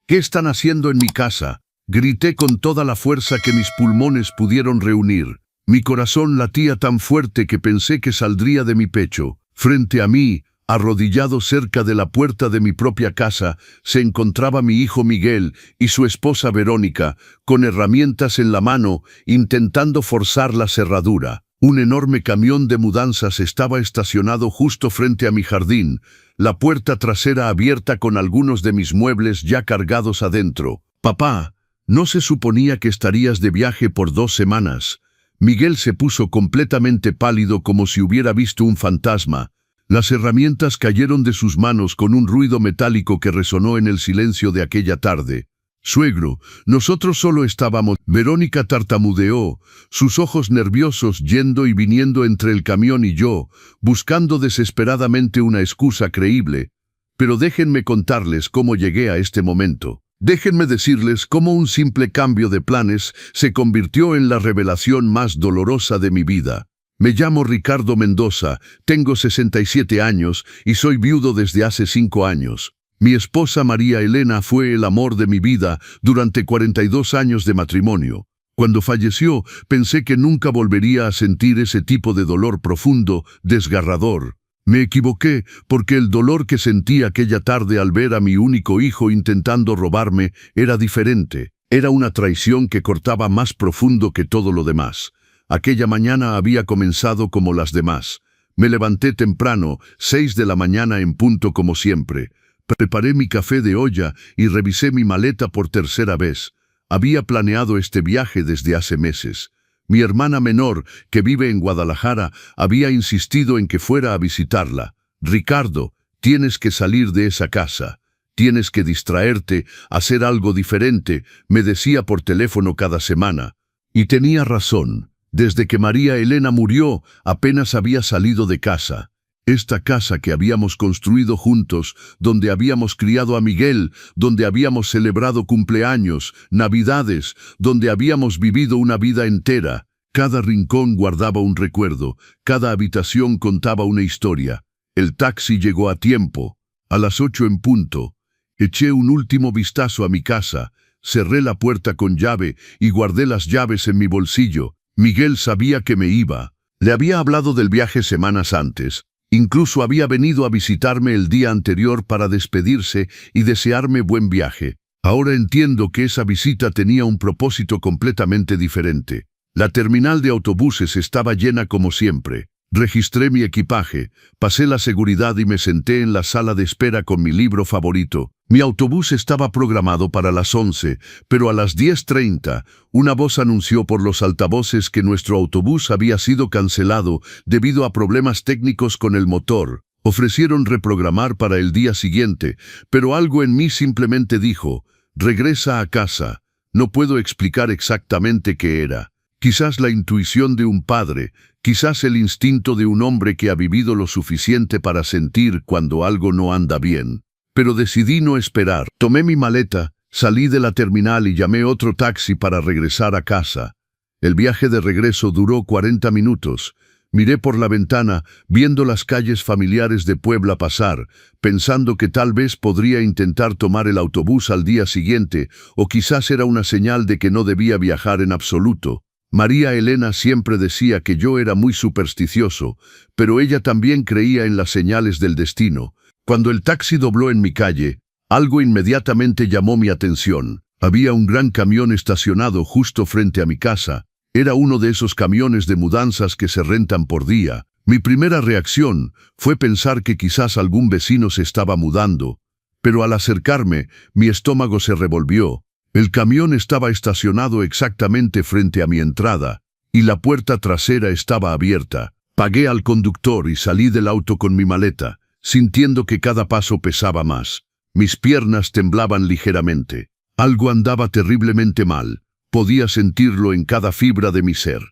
¿Qué están haciendo en mi casa? Grité con toda la fuerza que mis pulmones pudieron reunir. Mi corazón latía tan fuerte que pensé que saldría de mi pecho. Frente a mí, arrodillado cerca de la puerta de mi propia casa, se encontraba mi hijo Miguel y su esposa Verónica, con herramientas en la mano, intentando forzar la cerradura. Un enorme camión de mudanzas estaba estacionado justo frente a mi jardín, la puerta trasera abierta con algunos de mis muebles ya cargados adentro. «Papá, ¿no se suponía que estarías de viaje por 2 semanas?» Miguel se puso completamente pálido como si hubiera visto un fantasma. Las herramientas cayeron de sus manos con un ruido metálico que resonó en el silencio de aquella tarde. «Suegro, nosotros solo estábamos...» Verónica tartamudeó, sus ojos nerviosos yendo y viniendo entre el camión y yo, buscando desesperadamente una excusa creíble. Pero déjenme contarles cómo llegué a este momento. Déjenme decirles cómo un simple cambio de planes se convirtió en la revelación más dolorosa de mi vida. Me llamo Ricardo Mendoza, tengo 67 años y soy viudo desde hace 5 años. Mi esposa María Elena fue el amor de mi vida durante 42 años de matrimonio. Cuando falleció, pensé que nunca volvería a sentir ese tipo de dolor profundo, desgarrador. Me equivoqué porque el dolor que sentí aquella tarde al ver a mi único hijo intentando robarme era diferente. Era una traición que cortaba más profundo que todo lo demás. Aquella mañana había comenzado como las demás. Me levanté temprano, 6 de la mañana en punto como siempre. Preparé mi café de olla y revisé mi maleta por tercera vez. Había planeado este viaje desde hace meses. Mi hermana menor, que vive en Guadalajara, había insistido en que fuera a visitarla. «Ricardo, tienes que salir de esa casa. Tienes que distraerte, hacer algo diferente», me decía por teléfono cada semana. Y tenía razón. Desde que María Elena murió, apenas había salido de casa. Esta casa que habíamos construido juntos, donde habíamos criado a Miguel, donde habíamos celebrado cumpleaños, navidades, donde habíamos vivido una vida entera. Cada rincón guardaba un recuerdo, cada habitación contaba una historia. El taxi llegó a tiempo, a las 8 en punto. Eché un último vistazo a mi casa, cerré la puerta con llave y guardé las llaves en mi bolsillo. Miguel sabía que me iba. Le había hablado del viaje semanas antes. Incluso había venido a visitarme el día anterior para despedirse y desearme buen viaje. Ahora entiendo que esa visita tenía un propósito completamente diferente. La terminal de autobuses estaba llena como siempre. Registré mi equipaje, pasé la seguridad y me senté en la sala de espera con mi libro favorito. Mi autobús estaba programado para las 11, pero a las 10:30, una voz anunció por los altavoces que nuestro autobús había sido cancelado debido a problemas técnicos con el motor. Ofrecieron reprogramar para el día siguiente, pero algo en mí simplemente dijo: «Regresa a casa». No puedo explicar exactamente qué era. Quizás la intuición de un padre, quizás el instinto de un hombre que ha vivido lo suficiente para sentir cuando algo no anda bien. Pero decidí no esperar. Tomé mi maleta, salí de la terminal y llamé otro taxi para regresar a casa. El viaje de regreso duró 40 minutos. Miré por la ventana, viendo las calles familiares de Puebla pasar, pensando que tal vez podría intentar tomar el autobús al día siguiente, o quizás era una señal de que no debía viajar en absoluto. María Elena siempre decía que yo era muy supersticioso, pero ella también creía en las señales del destino. Cuando el taxi dobló en mi calle, algo inmediatamente llamó mi atención. Había un gran camión estacionado justo frente a mi casa. Era uno de esos camiones de mudanzas que se rentan por día. Mi primera reacción fue pensar que quizás algún vecino se estaba mudando, pero al acercarme, mi estómago se revolvió. El camión estaba estacionado exactamente frente a mi entrada, y la puerta trasera estaba abierta. Pagué al conductor y salí del auto con mi maleta, sintiendo que cada paso pesaba más. Mis piernas temblaban ligeramente. Algo andaba terriblemente mal. Podía sentirlo en cada fibra de mi ser.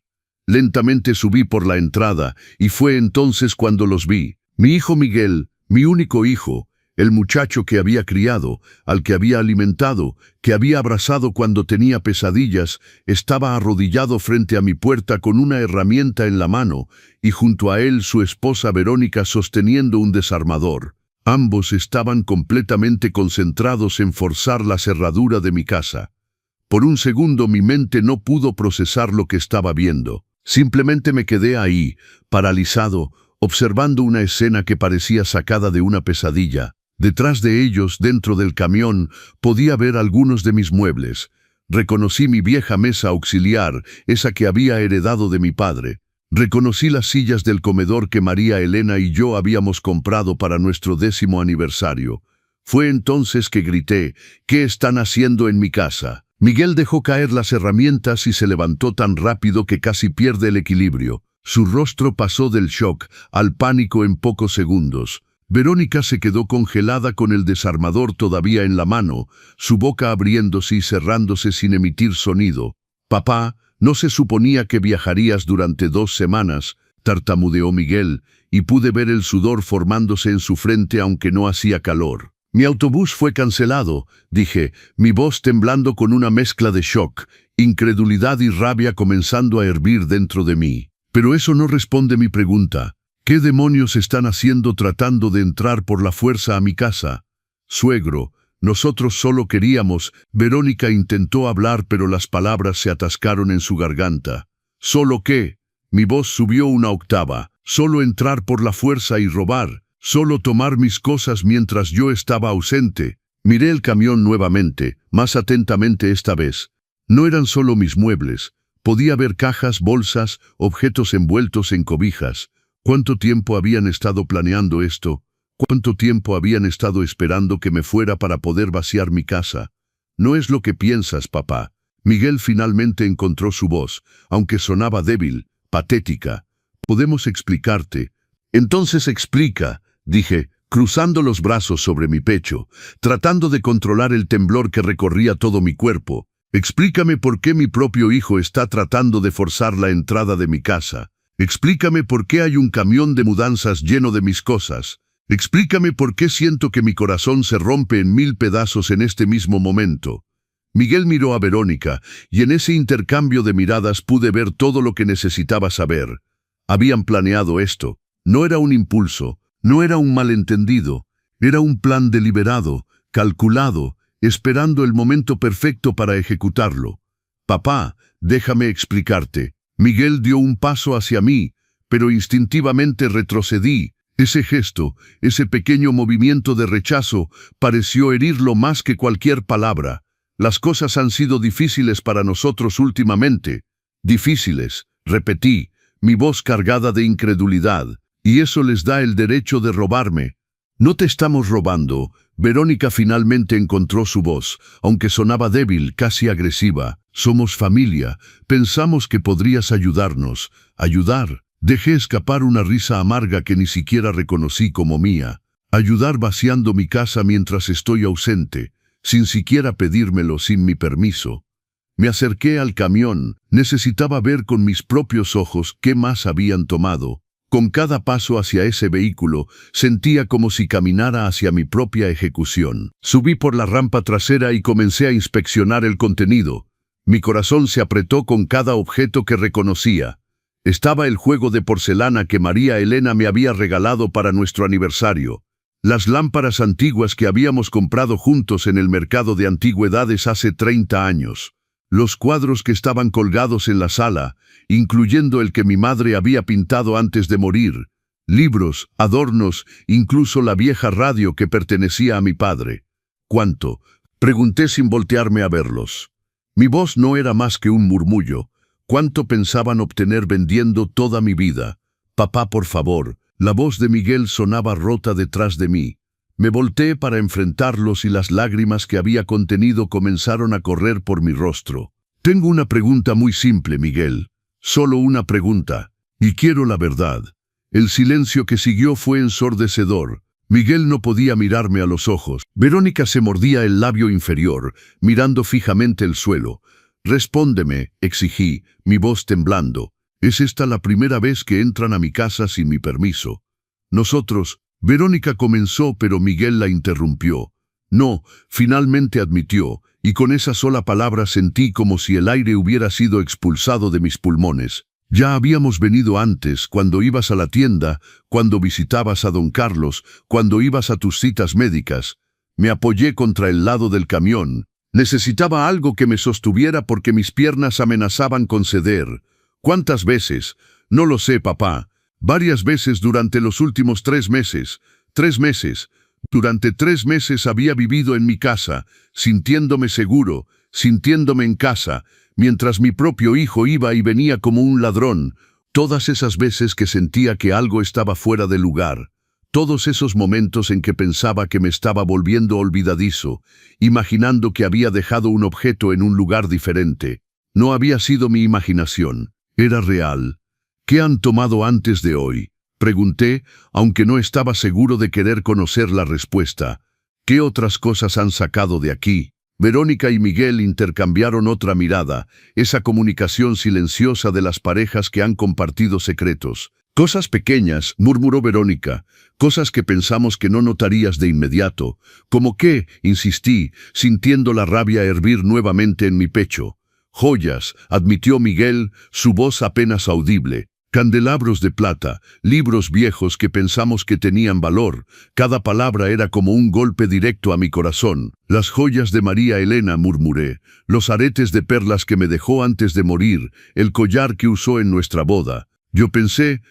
Lentamente subí por la entrada, y fue entonces cuando los vi. Mi hijo Miguel, mi único hijo, el muchacho que había criado, al que había alimentado, que había abrazado cuando tenía pesadillas, estaba arrodillado frente a mi puerta con una herramienta en la mano, y junto a él su esposa Verónica sosteniendo un desarmador. Ambos estaban completamente concentrados en forzar la cerradura de mi casa. Por un segundo mi mente no pudo procesar lo que estaba viendo. Simplemente me quedé ahí, paralizado, observando una escena que parecía sacada de una pesadilla. Detrás de ellos, dentro del camión, podía ver algunos de mis muebles. Reconocí mi vieja mesa auxiliar, esa que había heredado de mi padre. Reconocí las sillas del comedor que María Elena y yo habíamos comprado para nuestro 10º aniversario. Fue entonces que grité: «¿Qué están haciendo en mi casa?». Miguel dejó caer las herramientas y se levantó tan rápido que casi pierde el equilibrio. Su rostro pasó del shock al pánico en pocos segundos. Verónica se quedó congelada con el desarmador todavía en la mano, su boca abriéndose y cerrándose sin emitir sonido. «Papá, no se suponía que viajarías durante 2 semanas», tartamudeó Miguel, y pude ver el sudor formándose en su frente aunque no hacía calor. «Mi autobús fue cancelado», dije, mi voz temblando con una mezcla de shock, incredulidad y rabia comenzando a hervir dentro de mí. «Pero eso no responde mi pregunta. ¿Qué demonios están haciendo tratando de entrar por la fuerza a mi casa?» «Suegro, nosotros solo queríamos…». Verónica intentó hablar, pero las palabras se atascaron en su garganta. «¿Solo qué?». Mi voz subió una octava. «Solo entrar por la fuerza y robar. Solo tomar mis cosas mientras yo estaba ausente». Miré el camión nuevamente, más atentamente esta vez. No eran solo mis muebles. Podía ver cajas, bolsas, objetos envueltos en cobijas. ¿Cuánto tiempo habían estado planeando esto? ¿Cuánto tiempo habían estado esperando que me fuera para poder vaciar mi casa? «No es lo que piensas, papá». Miguel finalmente encontró su voz, aunque sonaba débil, patética. «Podemos explicarte». «Entonces explica», dije, cruzando los brazos sobre mi pecho, tratando de controlar el temblor que recorría todo mi cuerpo. «Explícame por qué mi propio hijo está tratando de forzar la entrada de mi casa. Explícame por qué hay un camión de mudanzas lleno de mis cosas. Explícame por qué siento que mi corazón se rompe en 1000 pedazos en este mismo momento». Miguel miró a Verónica, y en ese intercambio de miradas pude ver todo lo que necesitaba saber. Habían planeado esto. No era un impulso, no era un malentendido. Era un plan deliberado, calculado, esperando el momento perfecto para ejecutarlo. «Papá, déjame explicarte». Miguel dio un paso hacia mí, pero instintivamente retrocedí. Ese gesto, ese pequeño movimiento de rechazo, pareció herirlo más que cualquier palabra. «Las cosas han sido difíciles para nosotros últimamente». «Difíciles», repetí, mi voz cargada de incredulidad. «¿Y eso les da el derecho de robarme?». «No te estamos robando». Verónica finalmente encontró su voz, aunque sonaba débil, casi agresiva. «Somos familia. Pensamos que podrías ayudarnos». «¿Ayudar?». Dejé escapar una risa amarga que ni siquiera reconocí como mía. «Ayudar vaciando mi casa mientras estoy ausente, sin siquiera pedírmelo, sin mi permiso». Me acerqué al camión. Necesitaba ver con mis propios ojos qué más habían tomado. Con cada paso hacia ese vehículo, sentía como si caminara hacia mi propia ejecución. Subí por la rampa trasera y comencé a inspeccionar el contenido. Mi corazón se apretó con cada objeto que reconocía. Estaba el juego de porcelana que María Elena me había regalado para nuestro aniversario. Las lámparas antiguas que habíamos comprado juntos en el mercado de antigüedades hace 30 años. Los cuadros que estaban colgados en la sala, incluyendo el que mi madre había pintado antes de morir. Libros, adornos, incluso la vieja radio que pertenecía a mi padre. «¿Cuánto?», pregunté sin voltearme a verlos. Mi voz no era más que un murmullo. ¿Cuánto pensaban obtener vendiendo toda mi vida? «Papá, por favor». La voz de Miguel sonaba rota detrás de mí. Me volteé para enfrentarlos y las lágrimas que había contenido comenzaron a correr por mi rostro. «Tengo una pregunta muy simple, Miguel. Solo una pregunta. Y quiero la verdad». El silencio que siguió fue ensordecedor. Miguel no podía mirarme a los ojos. Verónica se mordía el labio inferior, mirando fijamente el suelo. «Respóndeme», exigí, mi voz temblando. «¿Es esta la primera vez que entran a mi casa sin mi permiso?». «Nosotros…». Verónica comenzó, pero Miguel la interrumpió. «No», finalmente admitió, y con esa sola palabra sentí como si el aire hubiera sido expulsado de mis pulmones. Ya habíamos venido antes, cuando ibas a la tienda, cuando visitabas a don Carlos, cuando ibas a tus citas médicas. Me apoyé contra el lado del camión. Necesitaba algo que me sostuviera porque mis piernas amenazaban con ceder. ¿Cuántas veces? No lo sé, papá. Varias veces durante los últimos 3 meses. 3 meses. Durante 3 meses había vivido en mi casa, sintiéndome seguro, sintiéndome en casa, mientras mi propio hijo iba y venía como un ladrón. Todas esas veces que sentía que algo estaba fuera de lugar. Todos esos momentos en que pensaba que me estaba volviendo olvidadizo, imaginando que había dejado un objeto en un lugar diferente. No había sido mi imaginación, era real. ¿Qué han tomado antes de hoy? Pregunté, aunque no estaba seguro de querer conocer la respuesta. ¿Qué otras cosas han sacado de aquí? Verónica y Miguel intercambiaron otra mirada, esa comunicación silenciosa de las parejas que han compartido secretos. Cosas pequeñas, murmuró Verónica, cosas que pensamos que no notarías de inmediato. ¿Cómo qué? Insistí, sintiendo la rabia hervir nuevamente en mi pecho. Joyas, admitió Miguel, su voz apenas audible. Candelabros de plata, libros viejos que pensamos que tenían valor. Cada palabra era como un golpe directo a mi corazón. Las joyas de María Elena, murmuré. Los aretes de perlas que me dejó antes de morir. El collar que usó en nuestra boda. Yo pensé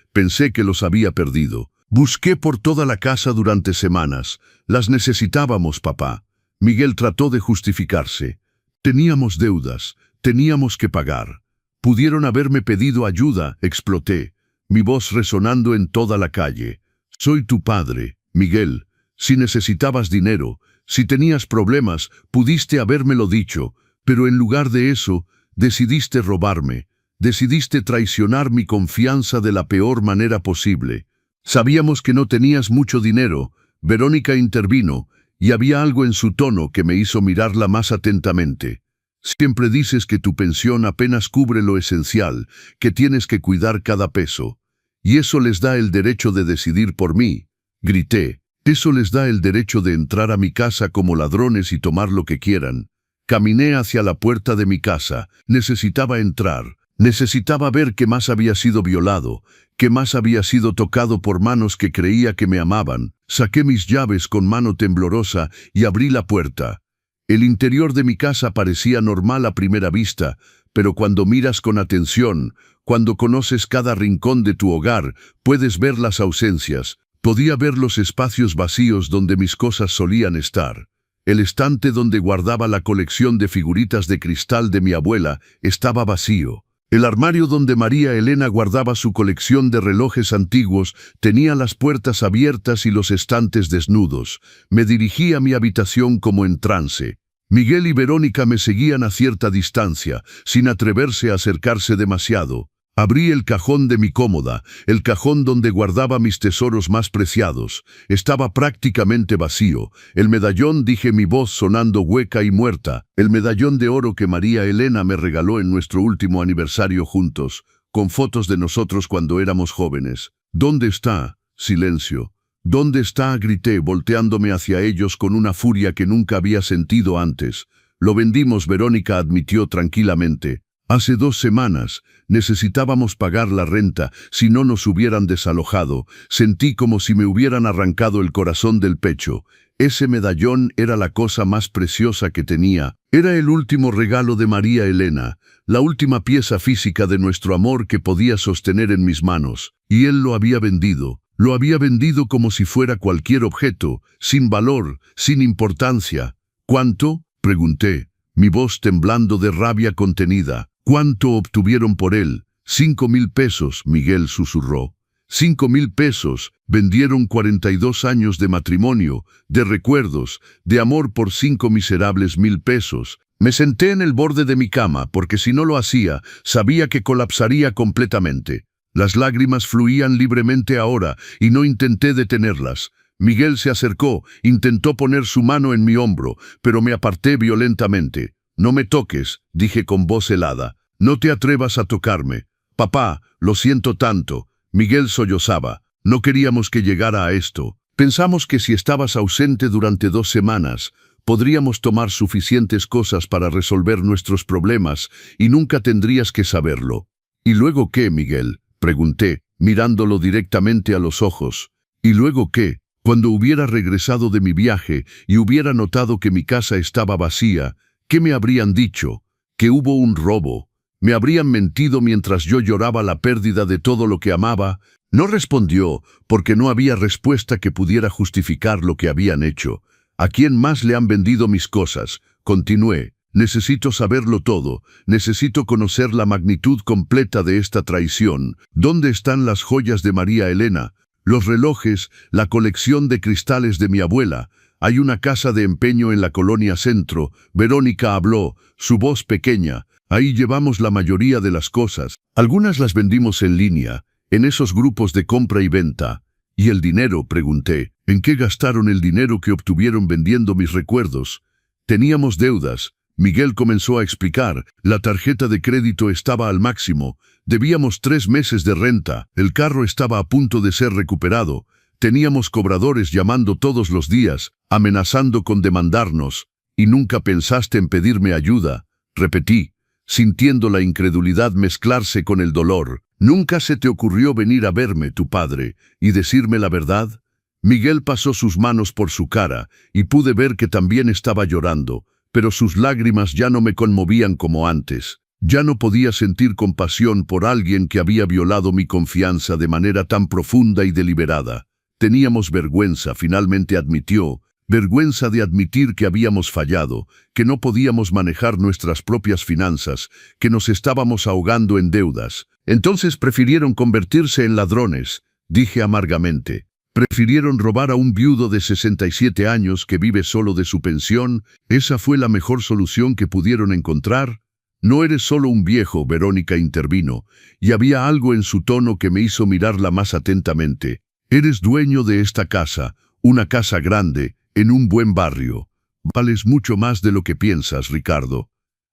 que los había perdido. Busqué por toda la casa durante semanas. Las necesitábamos, papá. Miguel trató de justificarse. Teníamos deudas, teníamos que pagar. Pudieron haberme pedido ayuda, exploté, mi voz resonando en toda la calle. Soy tu padre, Miguel. Si necesitabas dinero, si tenías problemas, pudiste habérmelo dicho, pero en lugar de eso, decidiste robarme. Decidiste traicionar mi confianza de la peor manera posible. Sabíamos que no tenías mucho dinero. Verónica intervino, y había algo en su tono que me hizo mirarla más atentamente. Siempre dices que tu pensión apenas cubre lo esencial, que tienes que cuidar cada peso. Y eso les da el derecho de decidir por mí. Grité. Eso les da el derecho de entrar a mi casa como ladrones y tomar lo que quieran. Caminé hacia la puerta de mi casa. Necesitaba entrar. Necesitaba ver que más había sido violado, que más había sido tocado por manos que creía que me amaban. Saqué mis llaves con mano temblorosa y abrí la puerta. El interior de mi casa parecía normal a primera vista, pero cuando miras con atención, cuando conoces cada rincón de tu hogar, puedes ver las ausencias. Podía ver los espacios vacíos donde mis cosas solían estar. El estante donde guardaba la colección de figuritas de cristal de mi abuela estaba vacío. El armario donde María Elena guardaba su colección de relojes antiguos tenía las puertas abiertas y los estantes desnudos. Me dirigí a mi habitación como en trance. Miguel y Verónica me seguían a cierta distancia, sin atreverse a acercarse demasiado. Abrí el cajón de mi cómoda, el cajón donde guardaba mis tesoros más preciados. Estaba prácticamente vacío. El medallón, dije, mi voz sonando hueca y muerta. El medallón de oro que María Elena me regaló en nuestro último aniversario juntos, con fotos de nosotros cuando éramos jóvenes. ¿Dónde está? Silencio. ¿Dónde está? Grité, volteándome hacia ellos con una furia que nunca había sentido antes. Lo vendimos, Verónica admitió tranquilamente. Hace 2 semanas. Necesitábamos pagar la renta, si no nos hubieran desalojado. Sentí como si me hubieran arrancado el corazón del pecho. Ese medallón era la cosa más preciosa que tenía. Era el último regalo de María Elena, la última pieza física de nuestro amor que podía sostener en mis manos. Y él lo había vendido. Lo había vendido como si fuera cualquier objeto, sin valor, sin importancia. ¿Cuánto? Pregunté, mi voz temblando de rabia contenida. ¿Cuánto obtuvieron por él? 5,000 pesos, Miguel susurró. 5,000 pesos, vendieron 42 años de matrimonio, de recuerdos, de amor por 5 miserables 1,000 pesos. Me senté en el borde de mi cama, porque si no lo hacía, sabía que colapsaría completamente. Las lágrimas fluían libremente ahora, y no intenté detenerlas. Miguel se acercó, intentó poner su mano en mi hombro, pero me aparté violentamente. No me toques, dije con voz helada. No te atrevas a tocarme. Papá, lo siento tanto. Miguel sollozaba. No queríamos que llegara a esto. Pensamos que si estabas ausente durante 2 semanas, podríamos tomar suficientes cosas para resolver nuestros problemas y nunca tendrías que saberlo. ¿Y luego qué, Miguel?, pregunté, mirándolo directamente a los ojos. ¿Y luego qué? Cuando hubiera regresado de mi viaje y hubiera notado que mi casa estaba vacía, ¿qué me habrían dicho? Que hubo un robo. ¿Me habrían mentido mientras yo lloraba la pérdida de todo lo que amaba? No respondió, porque no había respuesta que pudiera justificar lo que habían hecho. ¿A quién más le han vendido mis cosas? Continué. Necesito saberlo todo. Necesito conocer la magnitud completa de esta traición. ¿Dónde están las joyas de María Elena? Los relojes, la colección de cristales de mi abuela. Hay una casa de empeño en la colonia Centro. Verónica habló, su voz pequeña. Ahí llevamos la mayoría de las cosas. Algunas las vendimos en línea, en esos grupos de compra y venta. ¿Y el dinero?, pregunté. ¿En qué gastaron el dinero que obtuvieron vendiendo mis recuerdos? Teníamos deudas. Miguel comenzó a explicar. La tarjeta de crédito estaba al máximo. Debíamos 3 meses de renta. El carro estaba a punto de ser recuperado. Teníamos cobradores llamando todos los días, amenazando con demandarnos. ¿Y nunca pensaste en pedirme ayuda?, repetí, sintiendo la incredulidad mezclarse con el dolor. ¿Nunca se te ocurrió venir a verme, tu padre, y decirme la verdad? Miguel pasó sus manos por su cara, y pude ver que también estaba llorando, pero sus lágrimas ya no me conmovían como antes. Ya no podía sentir compasión por alguien que había violado mi confianza de manera tan profunda y deliberada. Teníamos vergüenza, finalmente admitió, vergüenza de admitir que habíamos fallado, que no podíamos manejar nuestras propias finanzas, que nos estábamos ahogando en deudas. Entonces prefirieron convertirse en ladrones, dije amargamente. Prefirieron robar a un viudo de 67 años que vive solo de su pensión. ¿Esa fue la mejor solución que pudieron encontrar? No eres solo un viejo, Verónica intervino, y había algo en su tono que me hizo mirarla más atentamente. Eres dueño de esta casa, una casa grande, en un buen barrio. Vales mucho más de lo que piensas, Ricardo.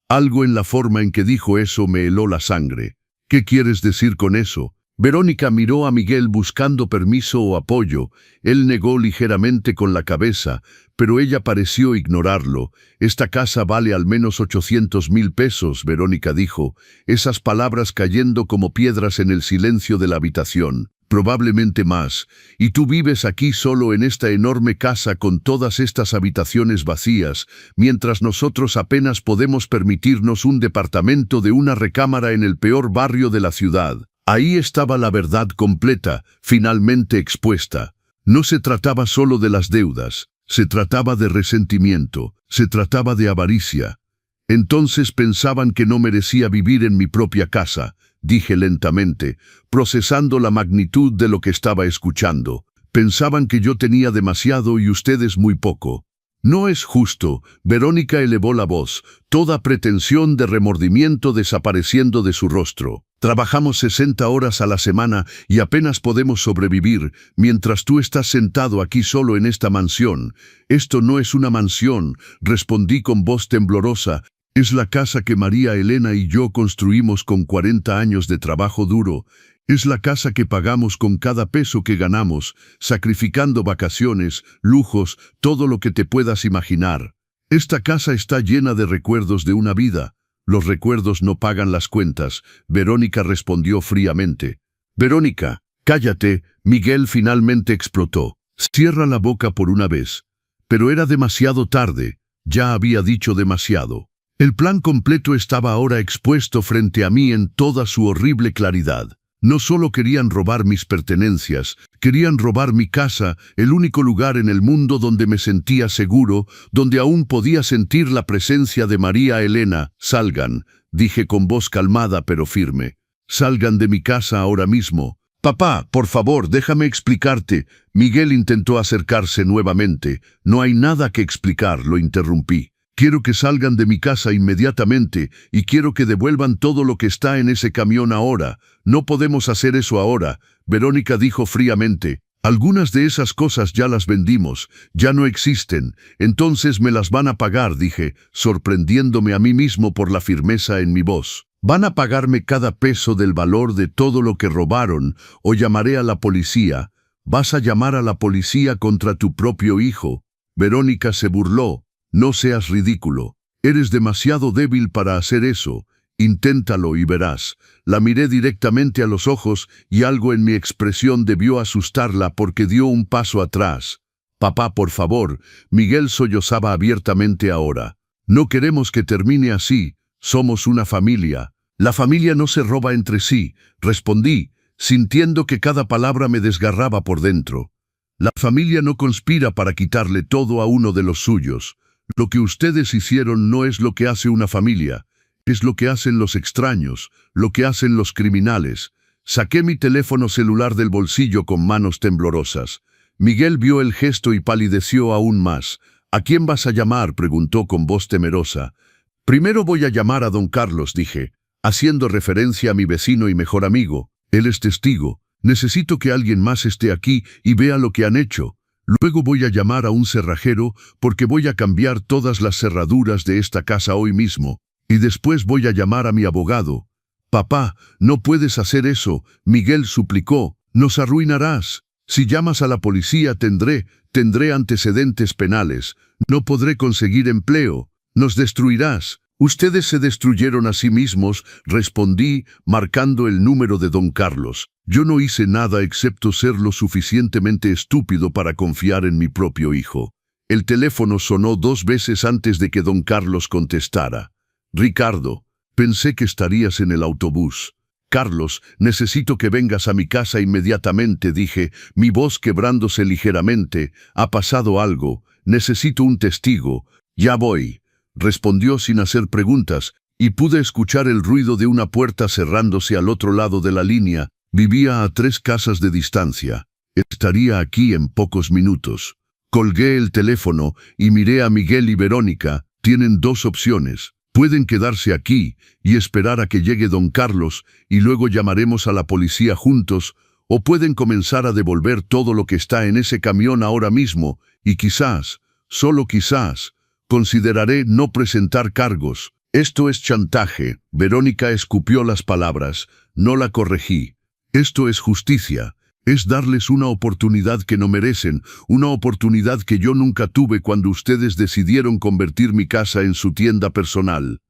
Algo en la forma en que dijo eso me heló la sangre. ¿Qué quieres decir con eso? Verónica miró a Miguel buscando permiso o apoyo. Él negó ligeramente con la cabeza, pero ella pareció ignorarlo. Esta casa vale al menos 800,000 pesos, Verónica dijo, esas palabras cayendo como piedras en el silencio de la habitación. Probablemente más, y tú vives aquí solo en esta enorme casa con todas estas habitaciones vacías, mientras nosotros apenas podemos permitirnos un departamento de una recámara en el peor barrio de la ciudad. Ahí estaba la verdad completa, finalmente expuesta. No se trataba solo de las deudas, se trataba de resentimiento, se trataba de avaricia. Entonces pensaban que no merecía vivir en mi propia casa, dije lentamente, procesando la magnitud de lo que estaba escuchando. Pensaban que yo tenía demasiado y ustedes muy poco. No es justo, Verónica elevó la voz, toda pretensión de remordimiento desapareciendo de su rostro. Trabajamos 60 horas a la semana y apenas podemos sobrevivir, mientras tú estás sentado aquí solo en esta mansión. Esto no es una mansión, respondí con voz temblorosa. Es la casa que María Elena y yo construimos con 40 años de trabajo duro. Es la casa que pagamos con cada peso que ganamos, sacrificando vacaciones, lujos, todo lo que te puedas imaginar. Esta casa está llena de recuerdos de una vida. Los recuerdos no pagan las cuentas, Verónica respondió fríamente. Verónica, cállate, Miguel finalmente explotó. Cierra la boca por una vez. Pero era demasiado tarde, ya había dicho demasiado. El plan completo estaba ahora expuesto frente a mí en toda su horrible claridad. No solo querían robar mis pertenencias, querían robar mi casa, el único lugar en el mundo donde me sentía seguro, donde aún podía sentir la presencia de María Elena. Salgan, dije con voz calmada pero firme. Salgan de mi casa ahora mismo. Papá, por favor, déjame explicarte. Miguel intentó acercarse nuevamente. No hay nada que explicar, lo interrumpí. Quiero que salgan de mi casa inmediatamente y quiero que devuelvan todo lo que está en ese camión ahora. No podemos hacer eso ahora, Verónica dijo fríamente. Algunas de esas cosas ya las vendimos, ya no existen, entonces me las van a pagar, dije, sorprendiéndome a mí mismo por la firmeza en mi voz. Van a pagarme cada peso del valor de todo lo que robaron o llamaré a la policía. ¿Vas a llamar a la policía contra tu propio hijo? Verónica se burló. No seas ridículo. Eres demasiado débil para hacer eso. Inténtalo y verás. La miré directamente a los ojos y algo en mi expresión debió asustarla porque dio un paso atrás. Papá, por favor, Miguel sollozaba abiertamente ahora. No queremos que termine así. Somos una familia. La familia no se roba entre sí, respondí, sintiendo que cada palabra me desgarraba por dentro. La familia no conspira para quitarle todo a uno de los suyos. Lo que ustedes hicieron no es lo que hace una familia. Es lo que hacen los extraños, lo que hacen los criminales. Saqué mi teléfono celular del bolsillo con manos temblorosas. Miguel vio el gesto y palideció aún más. ¿A quién vas a llamar?, preguntó con voz temerosa. Primero voy a llamar a don Carlos, dije, haciendo referencia a mi vecino y mejor amigo. Él es testigo. Necesito que alguien más esté aquí y vea lo que han hecho. Luego voy a llamar a un cerrajero porque voy a cambiar todas las cerraduras de esta casa hoy mismo. Y después voy a llamar a mi abogado. Papá, no puedes hacer eso, Miguel suplicó. Nos arruinarás. Si llamas a la policía tendré antecedentes penales. No podré conseguir empleo. Nos destruirás. Ustedes se destruyeron a sí mismos, respondí, marcando el número de don Carlos. Yo no hice nada excepto ser lo suficientemente estúpido para confiar en mi propio hijo. El teléfono sonó 2 veces antes de que don Carlos contestara. Ricardo, pensé que estarías en el autobús. Carlos, necesito que vengas a mi casa inmediatamente, dije, mi voz quebrándose ligeramente. Ha pasado algo. Necesito un testigo. Ya voy, respondió sin hacer preguntas, y pude escuchar el ruido de una puerta cerrándose al otro lado de la línea. Vivía a 3 casas de distancia. Estaría aquí en pocos minutos. Colgué el teléfono y miré a Miguel y Verónica. Tienen 2 opciones. Pueden quedarse aquí y esperar a que llegue don Carlos y luego llamaremos a la policía juntos, o pueden comenzar a devolver todo lo que está en ese camión ahora mismo y quizás, solo quizás, consideraré no presentar cargos. Esto es chantaje. Verónica escupió las palabras. No la corregí. Esto es justicia. Es darles una oportunidad que no merecen, una oportunidad que yo nunca tuve cuando ustedes decidieron convertir mi casa en su tienda personal.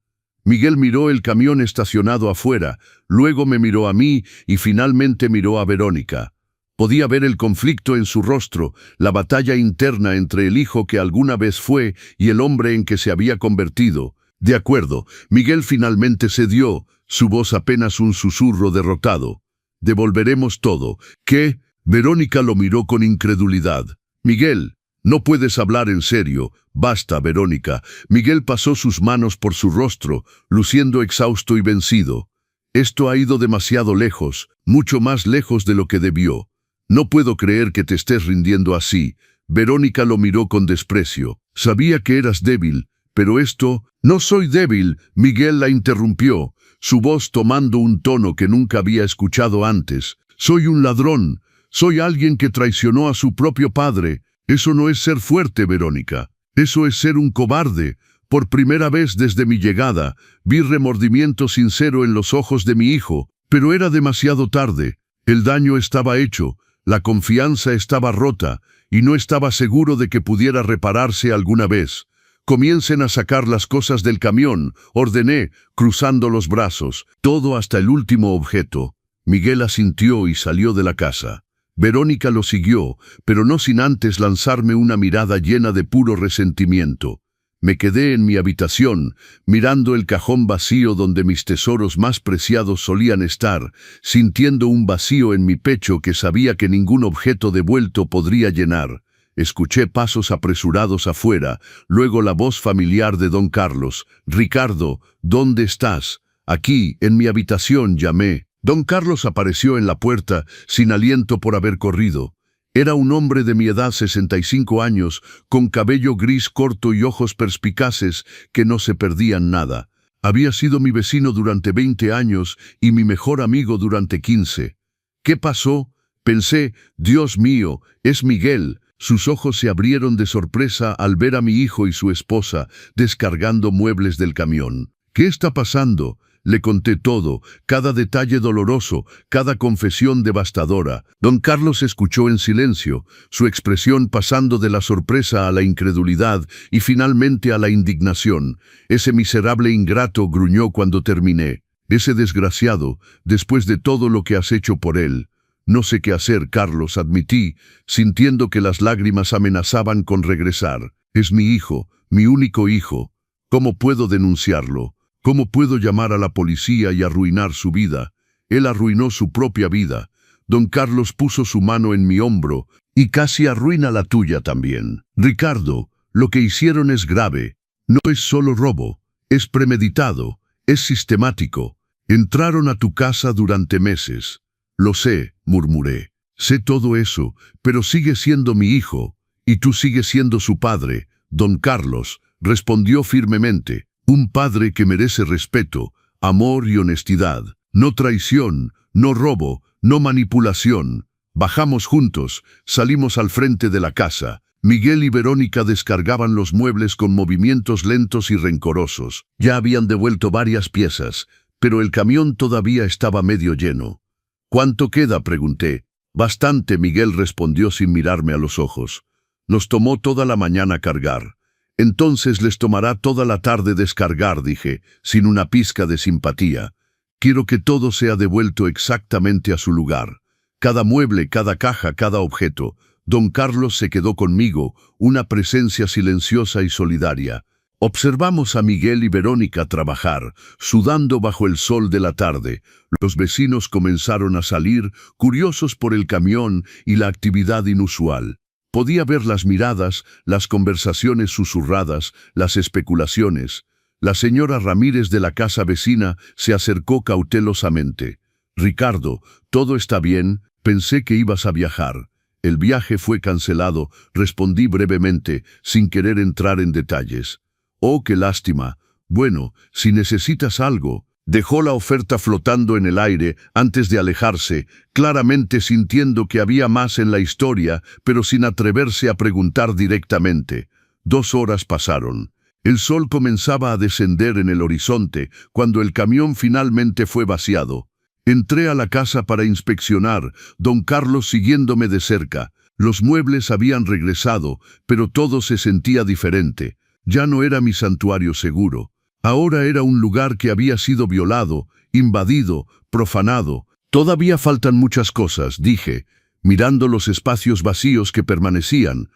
Miguel miró el camión estacionado afuera, luego me miró a mí y finalmente miró a Verónica. Podía ver el conflicto en su rostro, la batalla interna entre el hijo que alguna vez fue y el hombre en que se había convertido. De acuerdo, Miguel finalmente cedió, su voz apenas un susurro derrotado. Devolveremos todo. ¿Qué? Verónica lo miró con incredulidad. Miguel, no puedes hablar en serio. Basta, Verónica. Miguel pasó sus manos por su rostro, luciendo exhausto y vencido. Esto ha ido demasiado lejos, mucho más lejos de lo que debió. No puedo creer que te estés rindiendo así. Verónica lo miró con desprecio. Sabía que eras débil, pero esto... No soy débil, Miguel la interrumpió, su voz tomando un tono que nunca había escuchado antes. Soy un ladrón, soy alguien que traicionó a su propio padre. Eso no es ser fuerte, Verónica. Eso es ser un cobarde. Por primera vez desde mi llegada, vi remordimiento sincero en los ojos de mi hijo, pero era demasiado tarde. El daño estaba hecho, la confianza estaba rota, y no estaba seguro de que pudiera repararse alguna vez. Comiencen a sacar las cosas del camión, ordené, cruzando los brazos, todo hasta el último objeto. Miguel asintió y salió de la casa. Verónica lo siguió, pero no sin antes lanzarme una mirada llena de puro resentimiento. Me quedé en mi habitación, mirando el cajón vacío donde mis tesoros más preciados solían estar, sintiendo un vacío en mi pecho que sabía que ningún objeto devuelto podría llenar. Escuché pasos apresurados afuera, luego la voz familiar de don Carlos. «Ricardo, ¿dónde estás?» «Aquí, en mi habitación», llamé. Don Carlos apareció en la puerta, sin aliento por haber corrido. Era un hombre de mi edad, 65 años, con cabello gris corto y ojos perspicaces que no se perdían nada. Había sido mi vecino durante 20 años y mi mejor amigo durante 15. ¿Qué pasó? Pensé, Dios mío, es Miguel. Sus ojos se abrieron de sorpresa al ver a mi hijo y su esposa descargando muebles del camión. ¿Qué está pasando? Le conté todo, cada detalle doloroso, cada confesión devastadora. Don Carlos escuchó en silencio, su expresión pasando de la sorpresa a la incredulidad y finalmente a la indignación. Ese miserable ingrato, gruñó cuando terminé. Ese desgraciado, después de todo lo que has hecho por él. No sé qué hacer, Carlos, admití, sintiendo que las lágrimas amenazaban con regresar. Es mi hijo, mi único hijo. ¿Cómo puedo denunciarlo? ¿Cómo puedo llamar a la policía y arruinar su vida? Él arruinó su propia vida. Don Carlos puso su mano en mi hombro y casi arruina la tuya también. Ricardo, lo que hicieron es grave. No es solo robo, es premeditado, es sistemático. Entraron a tu casa durante meses. Lo sé, murmuré. Sé todo eso, pero sigue siendo mi hijo, y tú sigues siendo su padre. Don Carlos respondió firmemente. Un padre que merece respeto, amor y honestidad. No traición, no robo, no manipulación. Bajamos juntos, salimos al frente de la casa. Miguel y Verónica descargaban los muebles con movimientos lentos y rencorosos. Ya habían devuelto varias piezas, pero el camión todavía estaba medio lleno. ¿Cuánto queda?, pregunté. Bastante, Miguel respondió sin mirarme a los ojos. Nos tomó toda la mañana cargar. Entonces les tomará toda la tarde descargar, dije, sin una pizca de simpatía. Quiero que todo sea devuelto exactamente a su lugar. Cada mueble, cada caja, cada objeto. Don Carlos se quedó conmigo, una presencia silenciosa y solidaria. Observamos a Miguel y Verónica trabajar, sudando bajo el sol de la tarde. Los vecinos comenzaron a salir, curiosos por el camión y la actividad inusual. Podía ver las miradas, las conversaciones susurradas, las especulaciones. La señora Ramírez de la casa vecina se acercó cautelosamente. «Ricardo, ¿todo está bien? Pensé que ibas a viajar». «El viaje fue cancelado», respondí brevemente, sin querer entrar en detalles. «Oh, qué lástima. Bueno, si necesitas algo». Dejó la oferta flotando en el aire antes de alejarse, claramente sintiendo que había más en la historia, pero sin atreverse a preguntar directamente. 2 horas pasaron. El sol comenzaba a descender en el horizonte cuando el camión finalmente fue vaciado. Entré a la casa para inspeccionar, don Carlos siguiéndome de cerca. Los muebles habían regresado, pero todo se sentía diferente. Ya no era mi santuario seguro. Ahora era un lugar que había sido violado, invadido, profanado. Todavía faltan muchas cosas, dije, mirando los espacios vacíos que permanecían.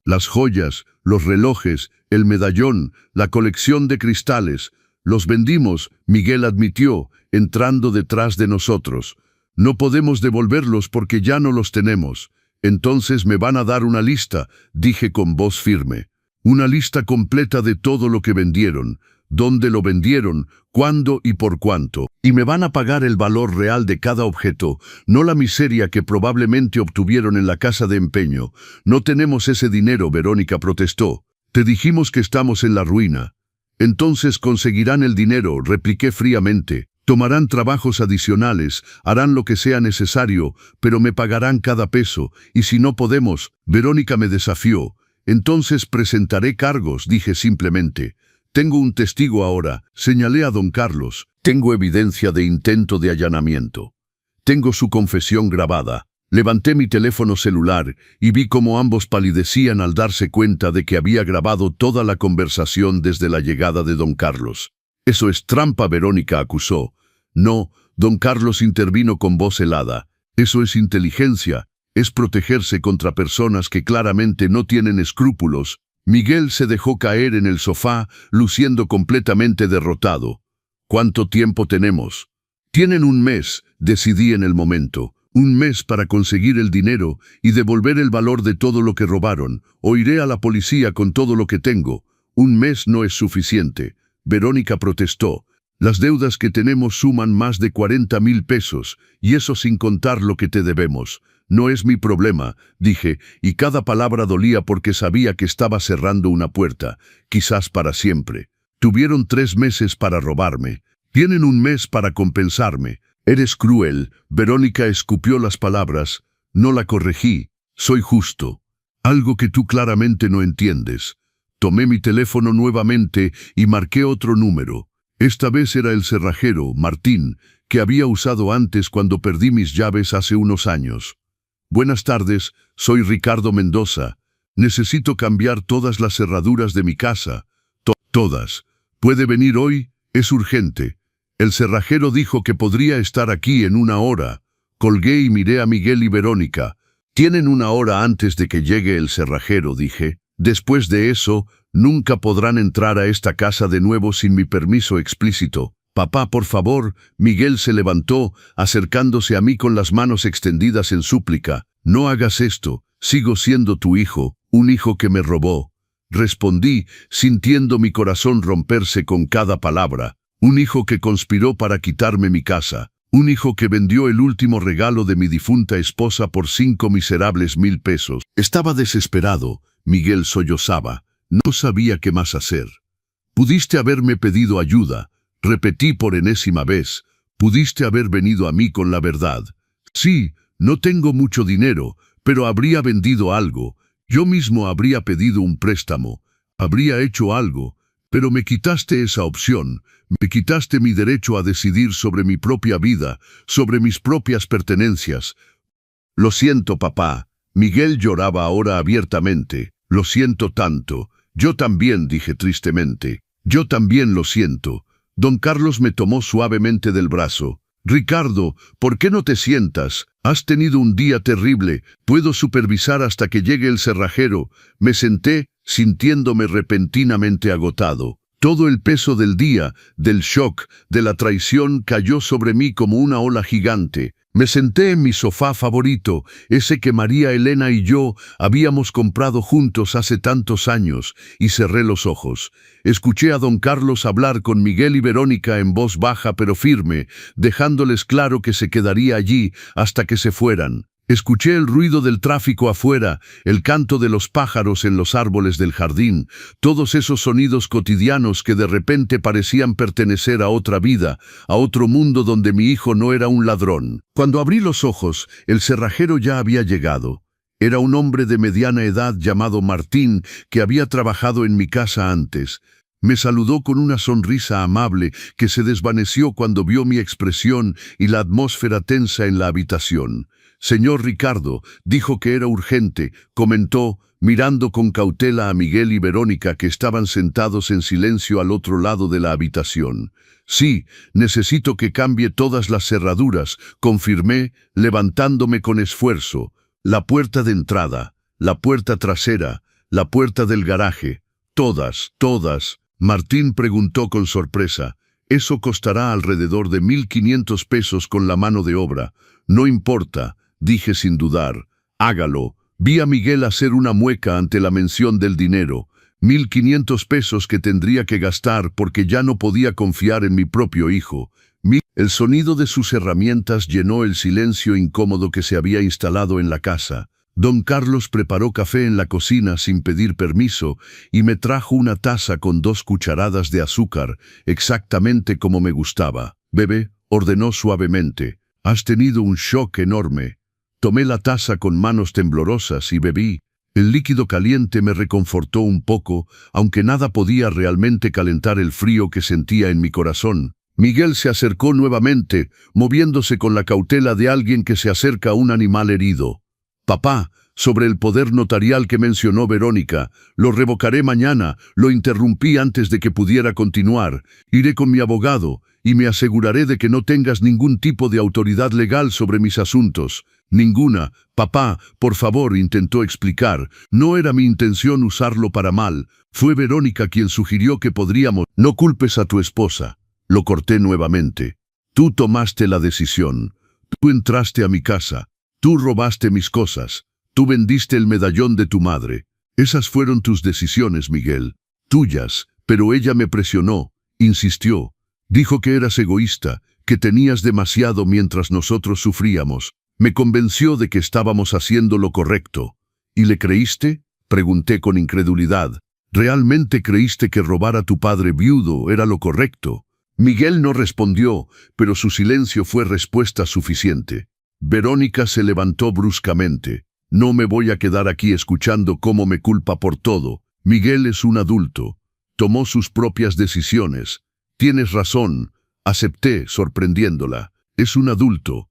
Las joyas, los relojes, el medallón, la colección de cristales. Los vendimos, Miguel admitió, entrando detrás de nosotros. No podemos devolverlos porque ya no los tenemos. Entonces me van a dar una lista, dije con voz firme. Una lista completa de todo lo que vendieron. Dónde lo vendieron, cuándo y por cuánto. Y me van a pagar el valor real de cada objeto, no la miseria que probablemente obtuvieron en la casa de empeño. No tenemos ese dinero, Verónica protestó. Te dijimos que estamos en la ruina. Entonces conseguirán el dinero, repliqué fríamente. Tomarán trabajos adicionales, harán lo que sea necesario, pero me pagarán cada peso, y si no podemos, Verónica me desafió. Entonces presentaré cargos, dije simplemente. Tengo un testigo ahora, señalé a don Carlos. Tengo evidencia de intento de allanamiento. Tengo su confesión grabada. Levanté mi teléfono celular y vi cómo ambos palidecían al darse cuenta de que había grabado toda la conversación desde la llegada de don Carlos. Eso es trampa, Verónica acusó. No, don Carlos intervino con voz helada. Eso es inteligencia, es protegerse contra personas que claramente no tienen escrúpulos. Miguel se dejó caer en el sofá, luciendo completamente derrotado. ¿Cuánto tiempo tenemos? Tienen 1 mes, decidí en el momento. 1 mes para conseguir el dinero y devolver el valor de todo lo que robaron. O iré a la policía con todo lo que tengo. 1 mes no es suficiente. Verónica protestó. Las deudas que tenemos suman más de 40,000 pesos, y eso sin contar lo que te debemos. No es mi problema, dije, y cada palabra dolía porque sabía que estaba cerrando una puerta, quizás para siempre. Tuvieron 3 meses para robarme. Tienen 1 mes para compensarme. Eres cruel. Verónica escupió las palabras. No la corregí. Soy justo. Algo que tú claramente no entiendes. Tomé mi teléfono nuevamente y marqué otro número. Esta vez era el cerrajero, Martín, que había usado antes cuando perdí mis llaves hace unos años. Buenas tardes, soy Ricardo Mendoza. Necesito cambiar todas las cerraduras de mi casa. Todas. ¿Puede venir hoy? Es urgente. El cerrajero dijo que podría estar aquí en una hora. Colgué y miré a Miguel y Verónica. Tienen una hora antes de que llegue el cerrajero, dije. Después de eso, nunca podrán entrar a esta casa de nuevo sin mi permiso explícito. Papá, por favor. Miguel se levantó, acercándose a mí con las manos extendidas en súplica. No hagas esto. Sigo siendo tu hijo, un hijo que me robó. Respondí, sintiendo mi corazón romperse con cada palabra. Un hijo que conspiró para quitarme mi casa. Un hijo que vendió el último regalo de mi difunta esposa por 5 miserables 1,000 pesos. Estaba desesperado. Miguel sollozaba. No sabía qué más hacer. Pudiste haberme pedido ayuda. Repetí por enésima vez. Pudiste haber venido a mí con la verdad. Sí, no tengo mucho dinero, pero habría vendido algo. Yo mismo habría pedido un préstamo. Habría hecho algo. Pero me quitaste esa opción. Me quitaste mi derecho a decidir sobre mi propia vida, sobre mis propias pertenencias. Lo siento, papá. Miguel lloraba ahora abiertamente. Lo siento tanto. Yo también, dije tristemente. Yo también lo siento. Don Carlos me tomó suavemente del brazo. Ricardo, ¿por qué no te sientas? Has tenido un día terrible. Puedo supervisar hasta que llegue el cerrajero. Me senté, sintiéndome repentinamente agotado. Todo el peso del día, del shock, de la traición cayó sobre mí como una ola gigante. Me senté en mi sofá favorito, ese que María Elena y yo habíamos comprado juntos hace tantos años, y cerré los ojos. Escuché a don Carlos hablar con Miguel y Verónica en voz baja pero firme, dejándoles claro que se quedaría allí hasta que se fueran. Escuché el ruido del tráfico afuera, el canto de los pájaros en los árboles del jardín, todos esos sonidos cotidianos que de repente parecían pertenecer a otra vida, a otro mundo donde mi hijo no era un ladrón. Cuando abrí los ojos, el cerrajero ya había llegado. Era un hombre de mediana edad llamado Martín, que había trabajado en mi casa antes. Me saludó con una sonrisa amable que se desvaneció cuando vio mi expresión y la atmósfera tensa en la habitación. Señor Ricardo, dijo que era urgente, comentó, mirando con cautela a Miguel y Verónica que estaban sentados en silencio al otro lado de la habitación. Sí, necesito que cambie todas las cerraduras, confirmé, levantándome con esfuerzo. La puerta de entrada, la puerta trasera, la puerta del garaje, todas. Martín preguntó con sorpresa. Eso costará alrededor de 1,500 pesos con la mano de obra. No importa, dije sin dudar. Hágalo. Vi a Miguel hacer una mueca ante la mención del dinero. 1,500 pesos que tendría que gastar porque ya no podía confiar en mi propio hijo. El sonido de sus herramientas llenó el silencio incómodo que se había instalado en la casa. Don Carlos preparó café en la cocina sin pedir permiso y me trajo una taza con 2 cucharadas de azúcar, exactamente como me gustaba. Bebe, ordenó suavemente. Has tenido un shock enorme. Tomé la taza con manos temblorosas y bebí. El líquido caliente me reconfortó un poco, aunque nada podía realmente calentar el frío que sentía en mi corazón. Miguel se acercó nuevamente, moviéndose con la cautela de alguien que se acerca a un animal herido. Papá, sobre el poder notarial que mencionó Verónica, lo revocaré mañana, lo interrumpí antes de que pudiera continuar. Iré con mi abogado y me aseguraré de que no tengas ningún tipo de autoridad legal sobre mis asuntos. Ninguna. Papá, por favor, intentó explicar. No era mi intención usarlo para mal. Fue Verónica quien sugirió que podríamos... No culpes a tu esposa. Lo corté nuevamente. Tú tomaste la decisión. Tú entraste a mi casa. Tú robaste mis cosas. Tú vendiste el medallón de tu madre. Esas fueron tus decisiones, Miguel. Tuyas, pero ella me presionó, insistió. Dijo que eras egoísta, que tenías demasiado mientras nosotros sufríamos. Me convenció de que estábamos haciendo lo correcto. ¿Y le creíste? Pregunté con incredulidad. ¿Realmente creíste que robar a tu padre viudo era lo correcto? Miguel no respondió, pero su silencio fue respuesta suficiente. Verónica se levantó bruscamente. No me voy a quedar aquí escuchando cómo me culpa por todo. Miguel es un adulto. Tomó sus propias decisiones. Tienes razón, acepté, sorprendiéndola. Es un adulto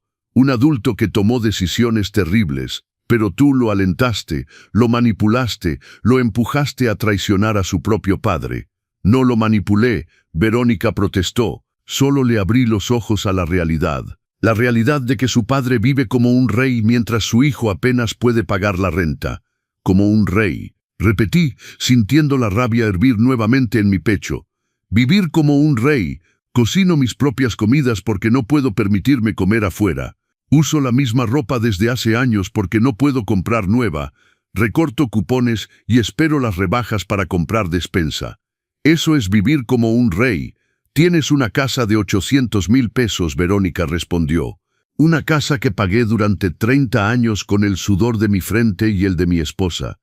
que tomó decisiones terribles, pero tú lo alentaste, lo manipulaste, lo empujaste a traicionar a su propio padre. No lo manipulé, Verónica protestó, solo le abrí los ojos a la realidad de que su padre vive como un rey mientras su hijo apenas puede pagar la renta. Como un rey, repetí, sintiendo la rabia hervir nuevamente en mi pecho. Vivir como un rey. Cocino mis propias comidas porque no puedo permitirme comer afuera. Uso la misma ropa desde hace años porque no puedo comprar nueva. Recorto cupones y espero las rebajas para comprar despensa. Eso es vivir como un rey. Tienes una casa de 800,000 pesos, Verónica respondió. Una casa que pagué durante 30 años con el sudor de mi frente y el de mi esposa.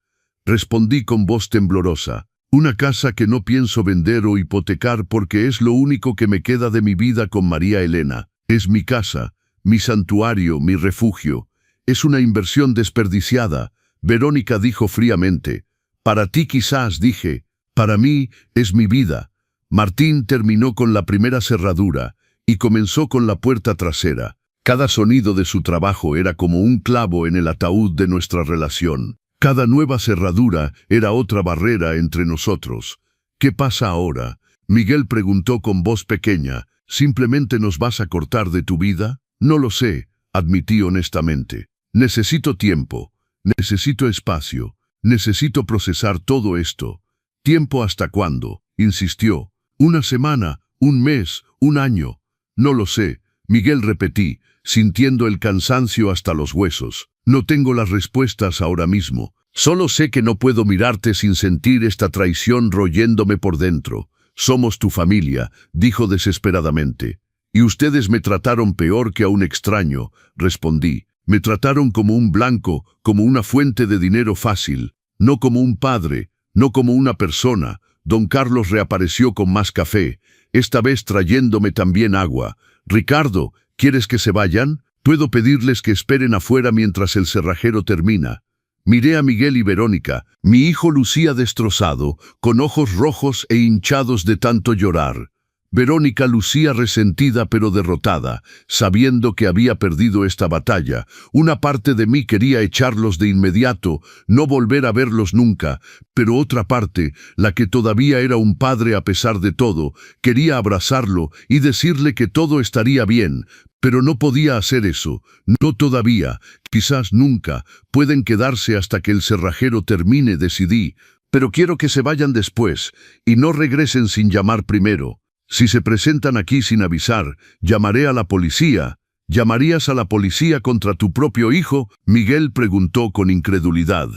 Respondí con voz temblorosa. Una casa que no pienso vender o hipotecar porque es lo único que me queda de mi vida con María Elena. Es mi casa, mi santuario, mi refugio. Es una inversión desperdiciada, Verónica dijo fríamente. Para ti quizás, dije. Para mí es mi vida. Martín terminó con la primera cerradura y comenzó con la puerta trasera. Cada sonido de su trabajo era como un clavo en el ataúd de nuestra relación. Cada nueva cerradura era otra barrera entre nosotros. ¿Qué pasa ahora? Miguel preguntó con voz pequeña. ¿Simplemente nos vas a cortar de tu vida? No lo sé, admití honestamente. Necesito tiempo, necesito espacio, necesito procesar todo esto. ¿Tiempo hasta cuándo?, insistió. ¿Una semana? ¿Un mes? ¿Un año? No lo sé, Miguel repetí, sintiendo el cansancio hasta los huesos. No tengo las respuestas ahora mismo. Solo sé que no puedo mirarte sin sentir esta traición royéndome por dentro. Somos tu familia, dijo desesperadamente. Y ustedes me trataron peor que a un extraño, respondí. Me trataron como un blanco, como una fuente de dinero fácil, no como un padre, no como una persona. Don Carlos reapareció con más café, esta vez trayéndome también agua. Ricardo, ¿quieres que se vayan? Puedo pedirles que esperen afuera mientras el cerrajero termina. Miré a Miguel y Verónica. Mi hijo lucía destrozado, con ojos rojos e hinchados de tanto llorar. Verónica lucía resentida pero derrotada, sabiendo que había perdido esta batalla. Una parte de mí quería echarlos de inmediato, no volver a verlos nunca, pero otra parte, la que todavía era un padre a pesar de todo, quería abrazarlo y decirle que todo estaría bien, pero no podía hacer eso, no todavía, quizás nunca. Pueden quedarse hasta que el cerrajero termine, decidí, pero quiero que se vayan después y no regresen sin llamar primero. Si se presentan aquí sin avisar, llamaré a la policía. ¿Llamarías a la policía contra tu propio hijo?, Miguel preguntó con incredulidad.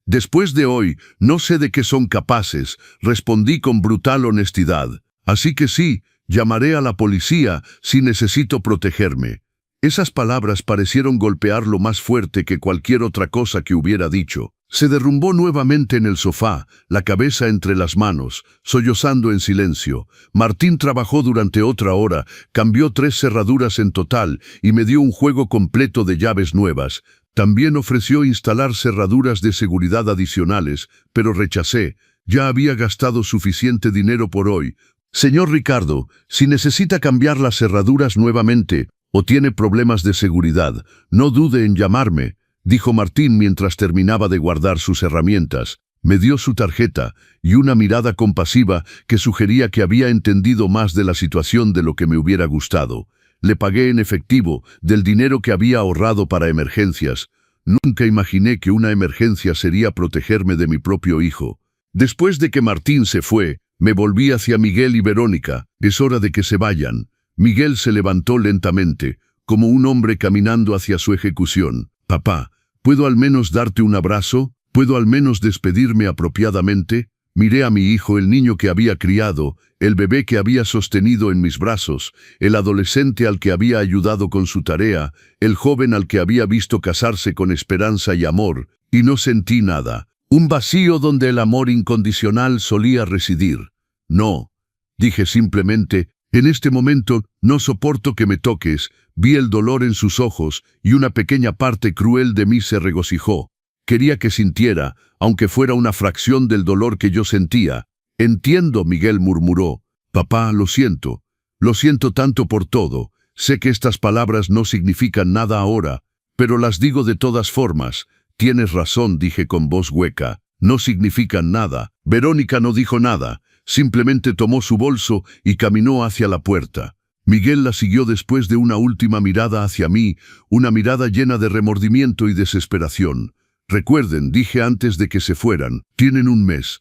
Después de hoy, no sé de qué son capaces, respondí con brutal honestidad. Así que sí, llamaré a la policía si necesito protegerme. Esas palabras parecieron golpearlo más fuerte que cualquier otra cosa que hubiera dicho. Se derrumbó nuevamente en el sofá, la cabeza entre las manos, sollozando en silencio. Martín trabajó durante otra hora, cambió 3 cerraduras en total y me dio un juego completo de llaves nuevas. También ofreció instalar cerraduras de seguridad adicionales, pero rechacé. Ya había gastado suficiente dinero por hoy. Señor Ricardo, si necesita cambiar las cerraduras nuevamente o tiene problemas de seguridad, no dude en llamarme, dijo Martín mientras terminaba de guardar sus herramientas. Me dio su tarjeta y una mirada compasiva que sugería que había entendido más de la situación de lo que me hubiera gustado. Le pagué en efectivo del dinero que había ahorrado para emergencias. Nunca imaginé que una emergencia sería protegerme de mi propio hijo. Después de que Martín se fue, me volví hacia Miguel y Verónica. Es hora de que se vayan. Miguel se levantó lentamente, como un hombre caminando hacia su ejecución. Papá, ¿puedo al menos darte un abrazo? ¿Puedo al menos despedirme apropiadamente? Miré a mi hijo, el niño que había criado, el bebé que había sostenido en mis brazos, el adolescente al que había ayudado con su tarea, el joven al que había visto casarse con esperanza y amor, y no sentí nada. Un vacío donde el amor incondicional solía residir. No, dije simplemente, en este momento no soporto que me toques. Vi el dolor en sus ojos y una pequeña parte cruel de mí se regocijó. Quería que sintiera, aunque fuera una fracción del dolor que yo sentía. Entiendo, Miguel murmuró. Papá, lo siento tanto por todo. Sé que estas palabras no significan nada ahora, pero las digo de todas formas. Tienes razón, dije con voz hueca. No significan nada. Verónica no dijo nada. Simplemente tomó su bolso y caminó hacia la puerta. Miguel la siguió después de una última mirada hacia mí, una mirada llena de remordimiento y desesperación. Recuerden, dije antes de que se fueran, tienen un mes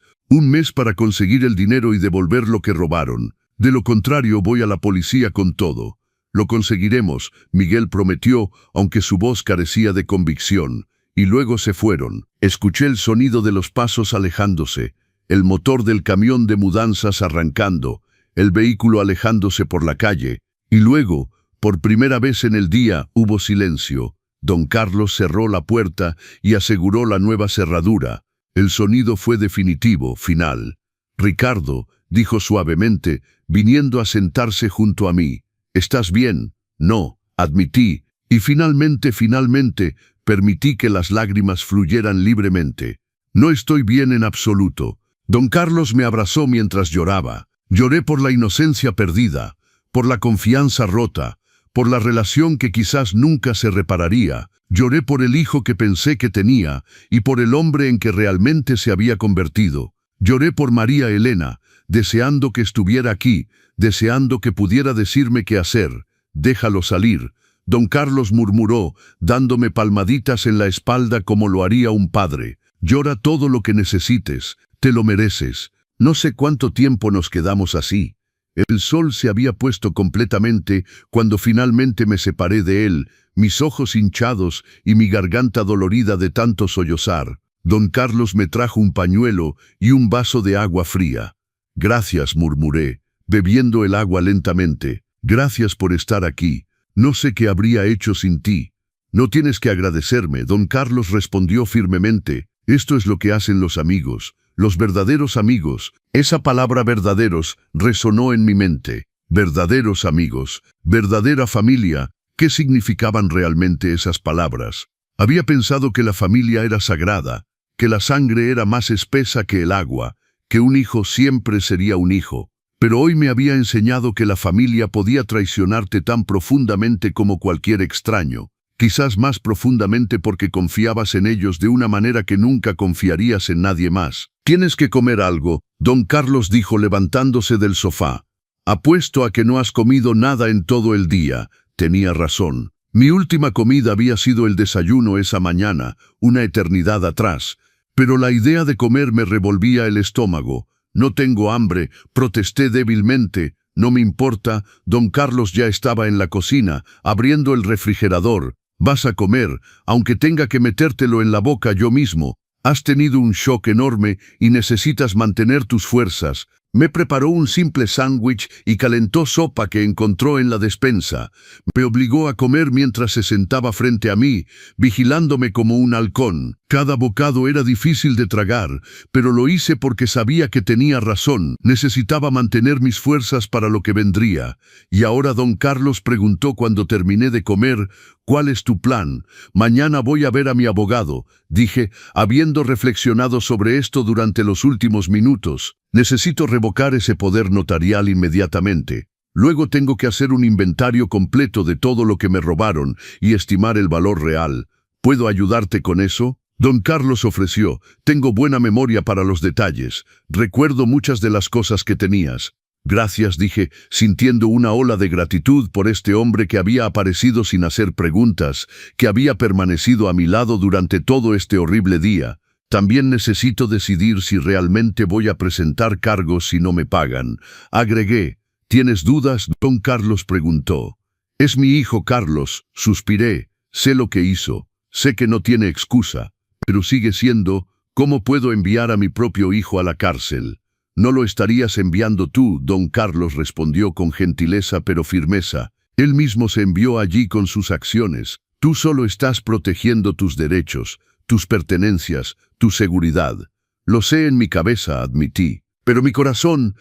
para conseguir el dinero y devolver lo que robaron. De lo contrario, voy a la policía con todo. Lo conseguiremos, Miguel prometió, aunque su voz carecía de convicción. Y luego se fueron. Escuché el sonido de los pasos alejándose, el motor del camión de mudanzas arrancando, el vehículo alejándose por la calle, y luego, por primera vez en el día, hubo silencio. Don Carlos cerró la puerta y aseguró la nueva cerradura. El sonido fue definitivo, final. Ricardo, dijo suavemente, viniendo a sentarse junto a mí. ¿Estás bien? No, admití, y finalmente, permití que las lágrimas fluyeran libremente. No estoy bien en absoluto. Don Carlos me abrazó mientras lloraba. Lloré por la inocencia perdida, por la confianza rota, por la relación que quizás nunca se repararía. Lloré por el hijo que pensé que tenía y por el hombre en que realmente se había convertido. Lloré por María Elena, deseando que estuviera aquí, deseando que pudiera decirme qué hacer. Déjalo salir. Don Carlos murmuró, dándome palmaditas en la espalda como lo haría un padre. Llora todo lo que necesites, te lo mereces. No sé cuánto tiempo nos quedamos así. El sol se había puesto completamente cuando finalmente me separé de él, mis ojos hinchados y mi garganta dolorida de tanto sollozar. Don Carlos me trajo un pañuelo y un vaso de agua fría. Gracias, murmuré, bebiendo el agua lentamente. Gracias por estar aquí. No sé qué habría hecho sin ti. No tienes que agradecerme, don Carlos respondió firmemente. Esto es lo que hacen los amigos, los verdaderos amigos. Esa palabra verdaderos resonó en mi mente. Verdaderos amigos, verdadera familia. ¿Qué significaban realmente esas palabras? Había pensado que la familia era sagrada, que la sangre era más espesa que el agua, que un hijo siempre sería un hijo. Pero hoy me había enseñado que la familia podía traicionarte tan profundamente como cualquier extraño, quizás más profundamente porque confiabas en ellos de una manera que nunca confiarías en nadie más. Tienes que comer algo, don Carlos dijo levantándose del sofá. Apuesto a que no has comido nada en todo el día. Tenía razón. Mi última comida había sido el desayuno esa mañana, una eternidad atrás, pero la idea de comer me revolvía el estómago. No tengo hambre, protesté débilmente. No me importa, don Carlos ya estaba en la cocina, abriendo el refrigerador. Vas a comer, aunque tenga que metértelo en la boca yo mismo. Has tenido un shock enorme y necesitas mantener tus fuerzas. Me preparó un simple sándwich y calentó sopa que encontró en la despensa. Me obligó a comer mientras se sentaba frente a mí, vigilándome como un halcón. Cada bocado era difícil de tragar, pero lo hice porque sabía que tenía razón. Necesitaba mantener mis fuerzas para lo que vendría. Y ahora don Carlos preguntó cuando terminé de comer, ¿cuál es tu plan? Mañana voy a ver a mi abogado, dije, habiendo reflexionado sobre esto durante los últimos minutos. Necesito revocar ese poder notarial inmediatamente. Luego tengo que hacer un inventario completo de todo lo que me robaron y estimar el valor real. ¿Puedo ayudarte con eso? Don Carlos ofreció. Tengo buena memoria para los detalles. Recuerdo muchas de las cosas que tenías. Gracias, dije, sintiendo una ola de gratitud por este hombre que había aparecido sin hacer preguntas, que había permanecido a mi lado durante todo este horrible día. También necesito decidir si realmente voy a presentar cargos si no me pagan. Agregué. ¿Tienes dudas? Don Carlos preguntó. Es mi hijo Carlos, suspiré. Sé lo que hizo. Sé que no tiene excusa. Pero sigue siendo, ¿cómo puedo enviar a mi propio hijo a la cárcel? No lo estarías enviando tú, don Carlos respondió con gentileza pero firmeza. Él mismo se envió allí con sus acciones. Tú solo estás protegiendo tus derechos, tus pertenencias, tu seguridad. Lo sé en mi cabeza, admití. Pero mi corazón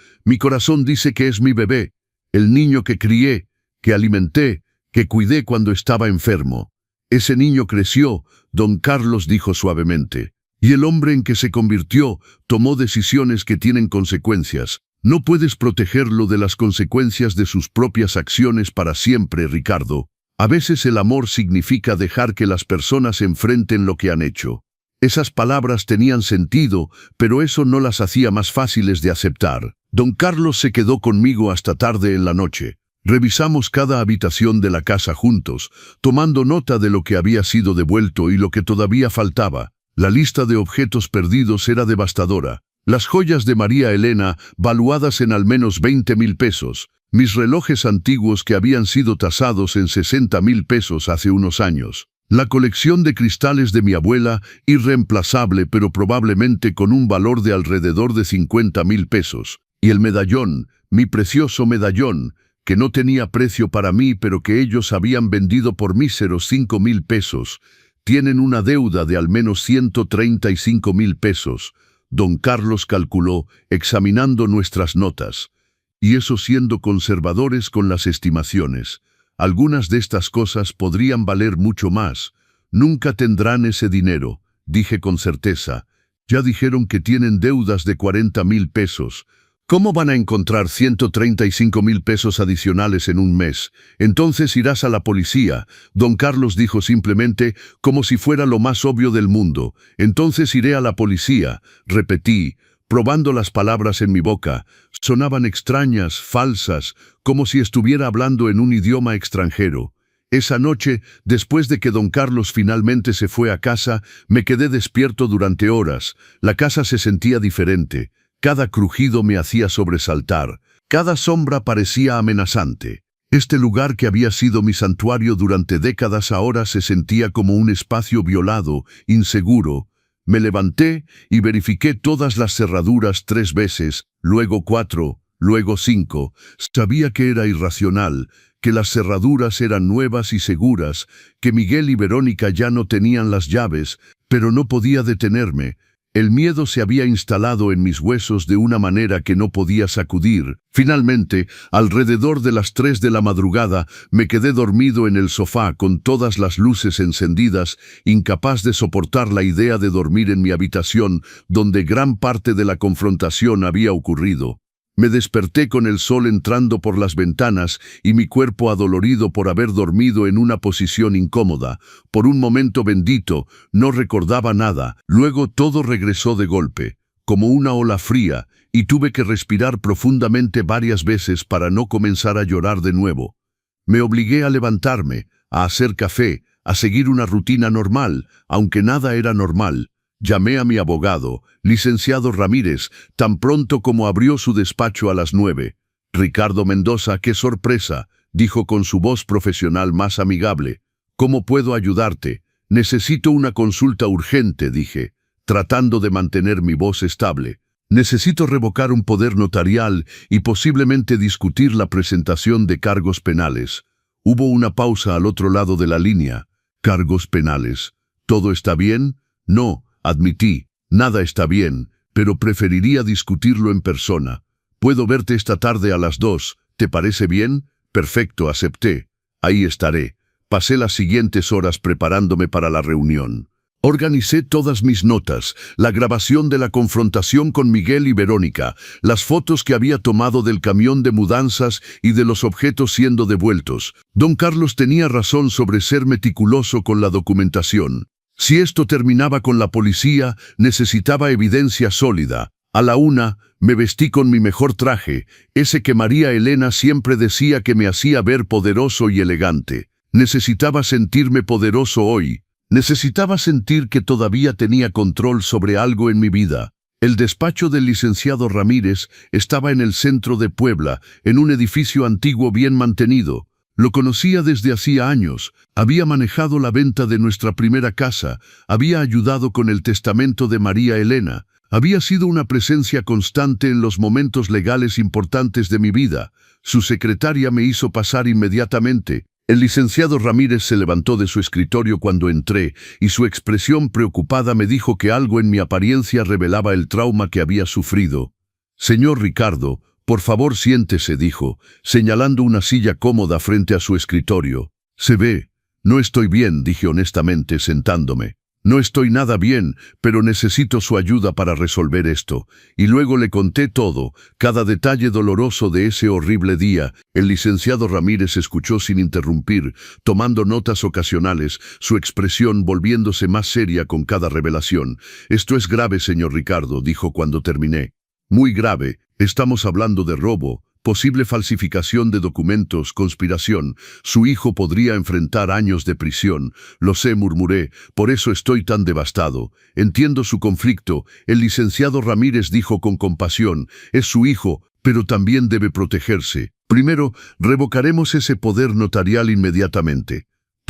dice que es mi bebé, el niño que crié, que alimenté, que cuidé cuando estaba enfermo. Ese niño creció, don Carlos dijo suavemente, y el hombre en que se convirtió tomó decisiones que tienen consecuencias. No puedes protegerlo de las consecuencias de sus propias acciones para siempre, Ricardo. A veces el amor significa dejar que las personas enfrenten lo que han hecho. Esas palabras tenían sentido, pero eso no las hacía más fáciles de aceptar. Don Carlos se quedó conmigo hasta tarde en la noche. Revisamos cada habitación de la casa juntos, tomando nota de lo que había sido devuelto y lo que todavía faltaba. La lista de objetos perdidos era devastadora. Las joyas de María Elena, valuadas en al menos 20,000 pesos. Mis relojes antiguos que habían sido tasados en 60,000 pesos hace unos años. La colección de cristales de mi abuela, irreemplazable pero probablemente con un valor de alrededor de 50,000 pesos. Y el medallón, mi precioso medallón, que no tenía precio para mí pero que ellos habían vendido por míseros 5,000 pesos. Tienen una deuda de al menos 135,000 pesos. Don Carlos calculó, examinando nuestras notas. Y eso siendo conservadores con las estimaciones. Algunas de estas cosas podrían valer mucho más. Nunca tendrán ese dinero, dije con certeza. Ya dijeron que tienen deudas de 40,000 pesos. ¿Cómo van a encontrar 135,000 pesos adicionales en un mes? Entonces irás a la policía. Don Carlos dijo simplemente, como si fuera lo más obvio del mundo. Entonces iré a la policía, repetí, probando las palabras en mi boca. Sonaban extrañas, falsas, como si estuviera hablando en un idioma extranjero. Esa noche, después de que don Carlos finalmente se fue a casa, me quedé despierto durante horas. La casa se sentía diferente. Cada crujido me hacía sobresaltar. Cada sombra parecía amenazante. Este lugar que había sido mi santuario durante décadas ahora se sentía como un espacio violado, inseguro. Me levanté y verifiqué todas las cerraduras 3 veces, luego 4, luego 5. Sabía que era irracional, que las cerraduras eran nuevas y seguras, que Miguel y Verónica ya no tenían las llaves, pero no podía detenerme. El miedo se había instalado en mis huesos de una manera que no podía sacudir. Finalmente, alrededor de las 3 de la madrugada, me quedé dormido en el sofá con todas las luces encendidas, incapaz de soportar la idea de dormir en mi habitación, donde gran parte de la confrontación había ocurrido. Me desperté con el sol entrando por las ventanas y mi cuerpo adolorido por haber dormido en una posición incómoda. Por un momento bendito, no recordaba nada. Luego todo regresó de golpe, como una ola fría, y tuve que respirar profundamente varias veces para no comenzar a llorar de nuevo. Me obligué a levantarme, a hacer café, a seguir una rutina normal, aunque nada era normal. Llamé a mi abogado, licenciado Ramírez, tan pronto como abrió su despacho a las 9. Ricardo Mendoza, qué sorpresa, dijo con su voz profesional más amigable. ¿Cómo puedo ayudarte? Necesito una consulta urgente, dije, tratando de mantener mi voz estable. Necesito revocar un poder notarial y posiblemente discutir la presentación de cargos penales. Hubo una pausa al otro lado de la línea. ¿Cargos penales? ¿Todo está bien? No. Admití, nada está bien, pero preferiría discutirlo en persona. Puedo verte esta tarde a las 2, ¿te parece bien? Perfecto, acepté. Ahí estaré. Pasé las siguientes horas preparándome para la reunión. Organicé todas mis notas, la grabación de la confrontación con Miguel y Verónica, las fotos que había tomado del camión de mudanzas y de los objetos siendo devueltos. Don Carlos tenía razón sobre ser meticuloso con la documentación. Si esto terminaba con la policía, necesitaba evidencia sólida. A la 1, me vestí con mi mejor traje, ese que María Elena siempre decía que me hacía ver poderoso y elegante. Necesitaba sentirme poderoso hoy. Necesitaba sentir que todavía tenía control sobre algo en mi vida. El despacho del licenciado Ramírez estaba en el centro de Puebla, en un edificio antiguo bien mantenido. Lo conocía desde hacía años, había manejado la venta de nuestra primera casa, había ayudado con el testamento de María Elena, había sido una presencia constante en los momentos legales importantes de mi vida. Su secretaria me hizo pasar inmediatamente. El licenciado Ramírez se levantó de su escritorio cuando entré, y su expresión preocupada me dijo que algo en mi apariencia revelaba el trauma que había sufrido. «Señor Ricardo, por favor siéntese», dijo, señalando una silla cómoda frente a su escritorio. «Se ve. No estoy bien», dije honestamente, sentándome. No estoy nada bien, pero necesito su ayuda para resolver esto. Y luego le conté todo, cada detalle doloroso de ese horrible día. El licenciado Ramírez escuchó sin interrumpir, tomando notas ocasionales, su expresión volviéndose más seria con cada revelación. Esto es grave, señor Ricardo, dijo cuando terminé. Muy grave. Estamos hablando de robo, posible falsificación de documentos, conspiración. Su hijo podría enfrentar años de prisión. Lo sé, murmuré, por eso estoy tan devastado. Entiendo su conflicto. El licenciado Ramírez dijo con compasión, es su hijo, pero también debe protegerse. Primero, revocaremos ese poder notarial inmediatamente.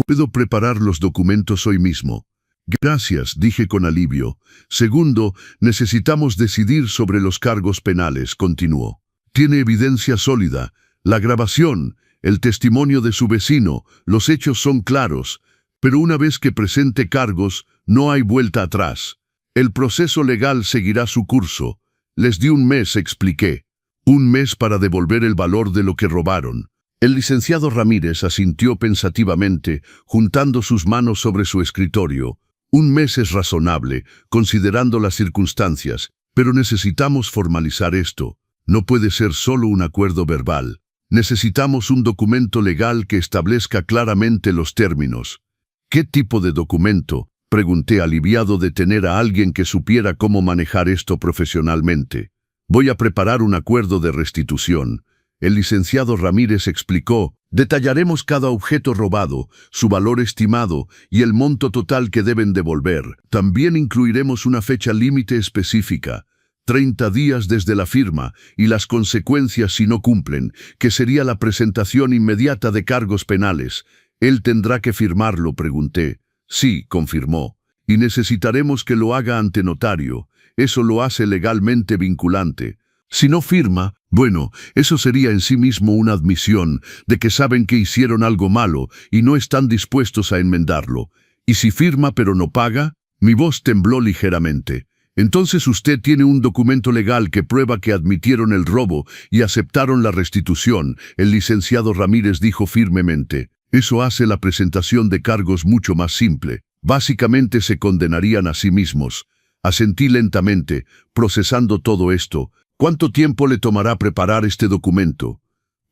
Puedo preparar los documentos hoy mismo. Gracias, dije con alivio. Segundo, necesitamos decidir sobre los cargos penales, continuó. Tiene evidencia sólida, la grabación, el testimonio de su vecino, los hechos son claros, pero una vez que presente cargos, no hay vuelta atrás. El proceso legal seguirá su curso. Les di un mes, expliqué. Un mes para devolver el valor de lo que robaron. El licenciado Ramírez asintió pensativamente, juntando sus manos sobre su escritorio. Un mes es razonable, considerando las circunstancias, pero necesitamos formalizar esto. No puede ser solo un acuerdo verbal. Necesitamos un documento legal que establezca claramente los términos. ¿Qué tipo de documento?, pregunté aliviado de tener a alguien que supiera cómo manejar esto profesionalmente. Voy a preparar un acuerdo de restitución. El licenciado Ramírez explicó, detallaremos cada objeto robado, su valor estimado y el monto total que deben devolver. También incluiremos una fecha límite específica. 30 días desde la firma y las consecuencias si no cumplen, que sería la presentación inmediata de cargos penales. ¿Él tendrá que firmarlo?, pregunté. Sí, confirmó. Y necesitaremos que lo haga ante notario. Eso lo hace legalmente vinculante. Si no firma, bueno, eso sería en sí mismo una admisión de que saben que hicieron algo malo y no están dispuestos a enmendarlo. ¿Y si firma pero no paga? Mi voz tembló ligeramente. Entonces usted tiene un documento legal que prueba que admitieron el robo y aceptaron la restitución, el licenciado Ramírez dijo firmemente. Eso hace la presentación de cargos mucho más simple. Básicamente se condenarían a sí mismos. Asentí lentamente, procesando todo esto. ¿Cuánto tiempo le tomará preparar este documento?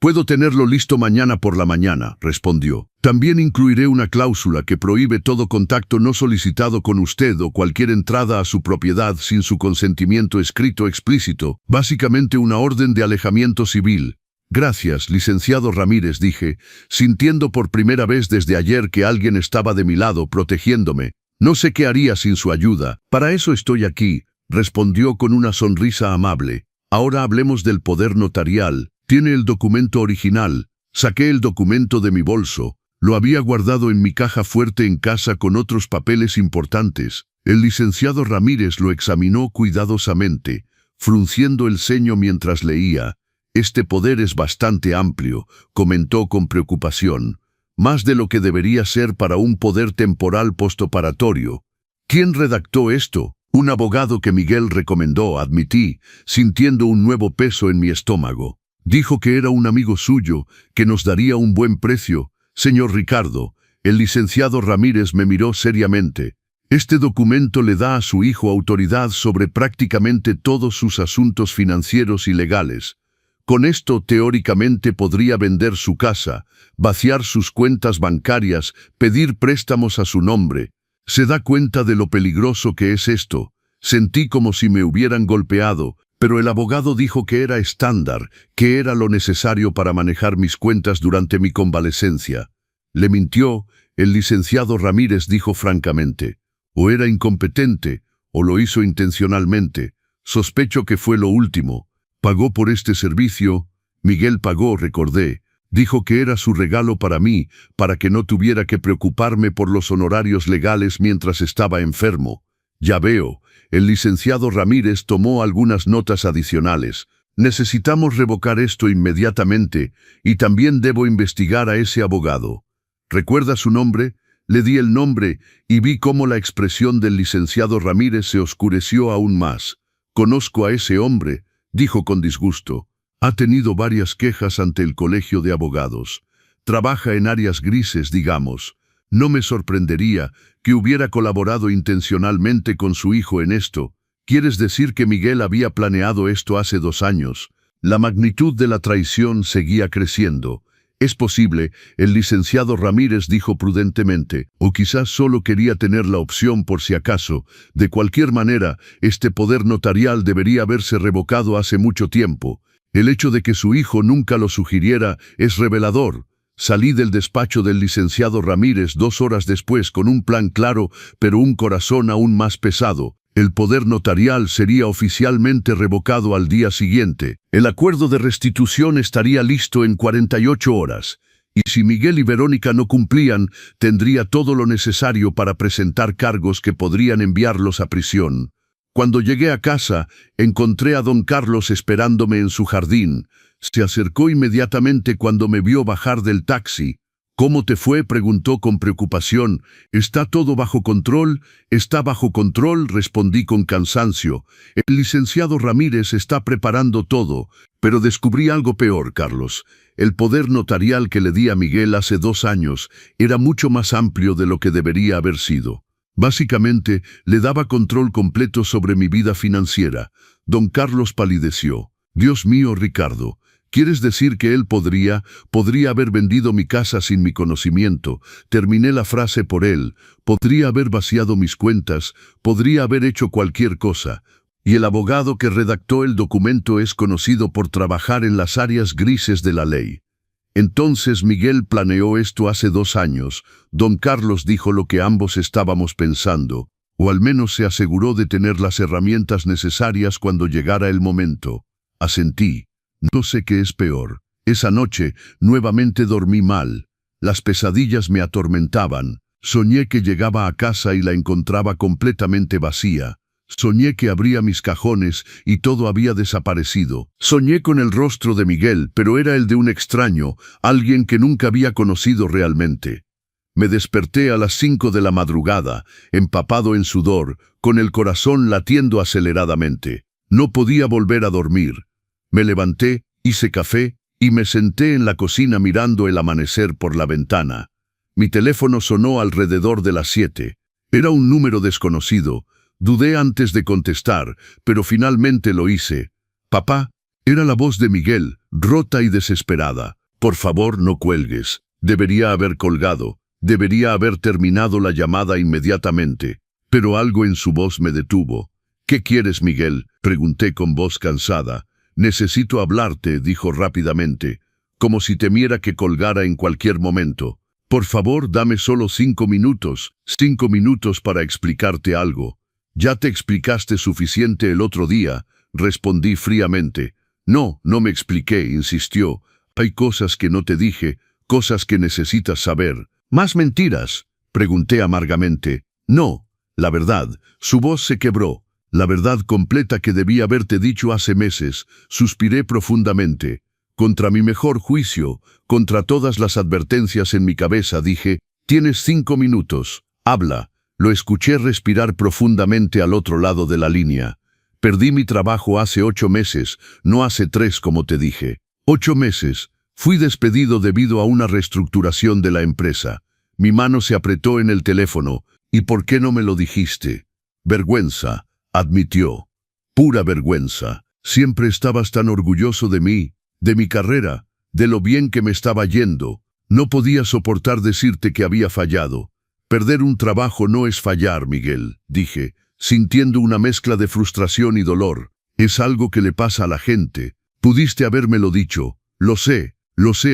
Puedo tenerlo listo mañana por la mañana, respondió. También incluiré una cláusula que prohíbe todo contacto no solicitado con usted o cualquier entrada a su propiedad sin su consentimiento escrito explícito, básicamente una orden de alejamiento civil. Gracias, licenciado Ramírez, dije, sintiendo por primera vez desde ayer que alguien estaba de mi lado protegiéndome. No sé qué haría sin su ayuda. Para eso estoy aquí, respondió con una sonrisa amable. Ahora hablemos del poder notarial. Tiene el documento original. Saqué el documento de mi bolso. Lo había guardado en mi caja fuerte en casa con otros papeles importantes. El licenciado Ramírez lo examinó cuidadosamente, frunciendo el ceño mientras leía. Este poder es bastante amplio, comentó con preocupación. Más de lo que debería ser para un poder temporal postoperatorio. ¿Quién redactó esto? Un abogado que Miguel recomendó, admití, sintiendo un nuevo peso en mi estómago. Dijo que era un amigo suyo, que nos daría un buen precio. Señor Ricardo, el licenciado Ramírez me miró seriamente. Este documento le da a su hijo autoridad sobre prácticamente todos sus asuntos financieros y legales. Con esto, teóricamente, podría vender su casa, vaciar sus cuentas bancarias, pedir préstamos a su nombre. ¿Se da cuenta de lo peligroso que es esto? Sentí como si me hubieran golpeado, pero el abogado dijo que era estándar, que era lo necesario para manejar mis cuentas durante mi convalecencia. Le mintió, el licenciado Ramírez dijo francamente. O era incompetente, o lo hizo intencionalmente. Sospecho que fue lo último. Pagó por este servicio. Miguel pagó, recordé. Dijo que era su regalo para mí, para que no tuviera que preocuparme por los honorarios legales mientras estaba enfermo. Ya veo. El licenciado Ramírez tomó algunas notas adicionales. Necesitamos revocar esto inmediatamente, y también debo investigar a ese abogado. ¿Recuerda su nombre? Le di el nombre, y vi cómo la expresión del licenciado Ramírez se oscureció aún más. Conozco a ese hombre, dijo con disgusto. Ha tenido varias quejas ante el colegio de abogados. Trabaja en áreas grises, digamos. No me sorprendería que hubiera colaborado intencionalmente con su hijo en esto. ¿Quieres decir que Miguel había planeado esto hace 2 años? La magnitud de la traición seguía creciendo. Es posible, el licenciado Ramírez dijo prudentemente, o quizás solo quería tener la opción por si acaso. De cualquier manera, este poder notarial debería haberse revocado hace mucho tiempo. El hecho de que su hijo nunca lo sugiriera es revelador. Salí del despacho del licenciado Ramírez 2 horas después con un plan claro, pero un corazón aún más pesado. El poder notarial sería oficialmente revocado al día siguiente. El acuerdo de restitución estaría listo en 48 horas. Y si Miguel y Verónica no cumplían, tendría todo lo necesario para presentar cargos que podrían enviarlos a prisión. Cuando llegué a casa, encontré a don Carlos esperándome en su jardín. Se acercó inmediatamente cuando me vio bajar del taxi. «¿Cómo te fue?», preguntó con preocupación. «¿Está todo bajo control?». «Está bajo control», respondí con cansancio. «El licenciado Ramírez está preparando todo». Pero descubrí algo peor, Carlos. El poder notarial que le di a Miguel hace 2 años era mucho más amplio de lo que debería haber sido. Básicamente, le daba control completo sobre mi vida financiera. Don Carlos palideció. «Dios mío, Ricardo. ¿Quieres decir que él podría haber vendido mi casa sin mi conocimiento?» Terminé la frase por él. «Podría haber vaciado mis cuentas, podría haber hecho cualquier cosa». Y el abogado que redactó el documento es conocido por trabajar en las áreas grises de la ley. Entonces Miguel planeó esto hace 2 años. Don Carlos dijo lo que ambos estábamos pensando, o al menos se aseguró de tener las herramientas necesarias cuando llegara el momento. Asentí. No sé qué es peor. Esa noche, nuevamente dormí mal. Las pesadillas me atormentaban. Soñé que llegaba a casa y la encontraba completamente vacía. Soñé que abría mis cajones y todo había desaparecido. Soñé con el rostro de Miguel, pero era el de un extraño, alguien que nunca había conocido realmente. Me desperté a las 5 de la madrugada, empapado en sudor, con el corazón latiendo aceleradamente. No podía volver a dormir. Me levanté, hice café y me senté en la cocina mirando el amanecer por la ventana. Mi teléfono sonó alrededor de las 7. Era un número desconocido. Dudé antes de contestar, pero finalmente lo hice. «Papá», era la voz de Miguel, rota y desesperada. «Por favor, no cuelgues». Debería haber colgado. Debería haber terminado la llamada inmediatamente. Pero algo en su voz me detuvo. «¿Qué quieres, Miguel?», pregunté con voz cansada. «Necesito hablarte», dijo rápidamente, como si temiera que colgara en cualquier momento. «Por favor, dame solo 5 minutos, 5 minutos para explicarte algo». «Ya te explicaste suficiente el otro día», respondí fríamente. «No, no me expliqué», insistió. «Hay cosas que no te dije, cosas que necesitas saber». «¿Más mentiras?», pregunté amargamente. «No, la verdad». Su voz se quebró. «La verdad completa que debí haberte dicho hace meses», suspiré profundamente. Contra mi mejor juicio, contra todas las advertencias en mi cabeza, dije: «Tienes 5 minutos, habla». Lo escuché respirar profundamente al otro lado de la línea. «Perdí mi trabajo hace 8 meses, no hace 3 como te dije». 8 meses. Fui despedido debido a una reestructuración de la empresa. Mi mano se apretó en el teléfono. «¿Y por qué no me lo dijiste?» «Vergüenza», admitió. «Pura vergüenza. Siempre estabas tan orgulloso de mí, de mi carrera, de lo bien que me estaba yendo. No podía soportar decirte que había fallado». «Perder un trabajo no es fallar, Miguel», dije, sintiendo una mezcla de frustración y dolor. «Es algo que le pasa a la gente. Pudiste habérmelo dicho». Lo sé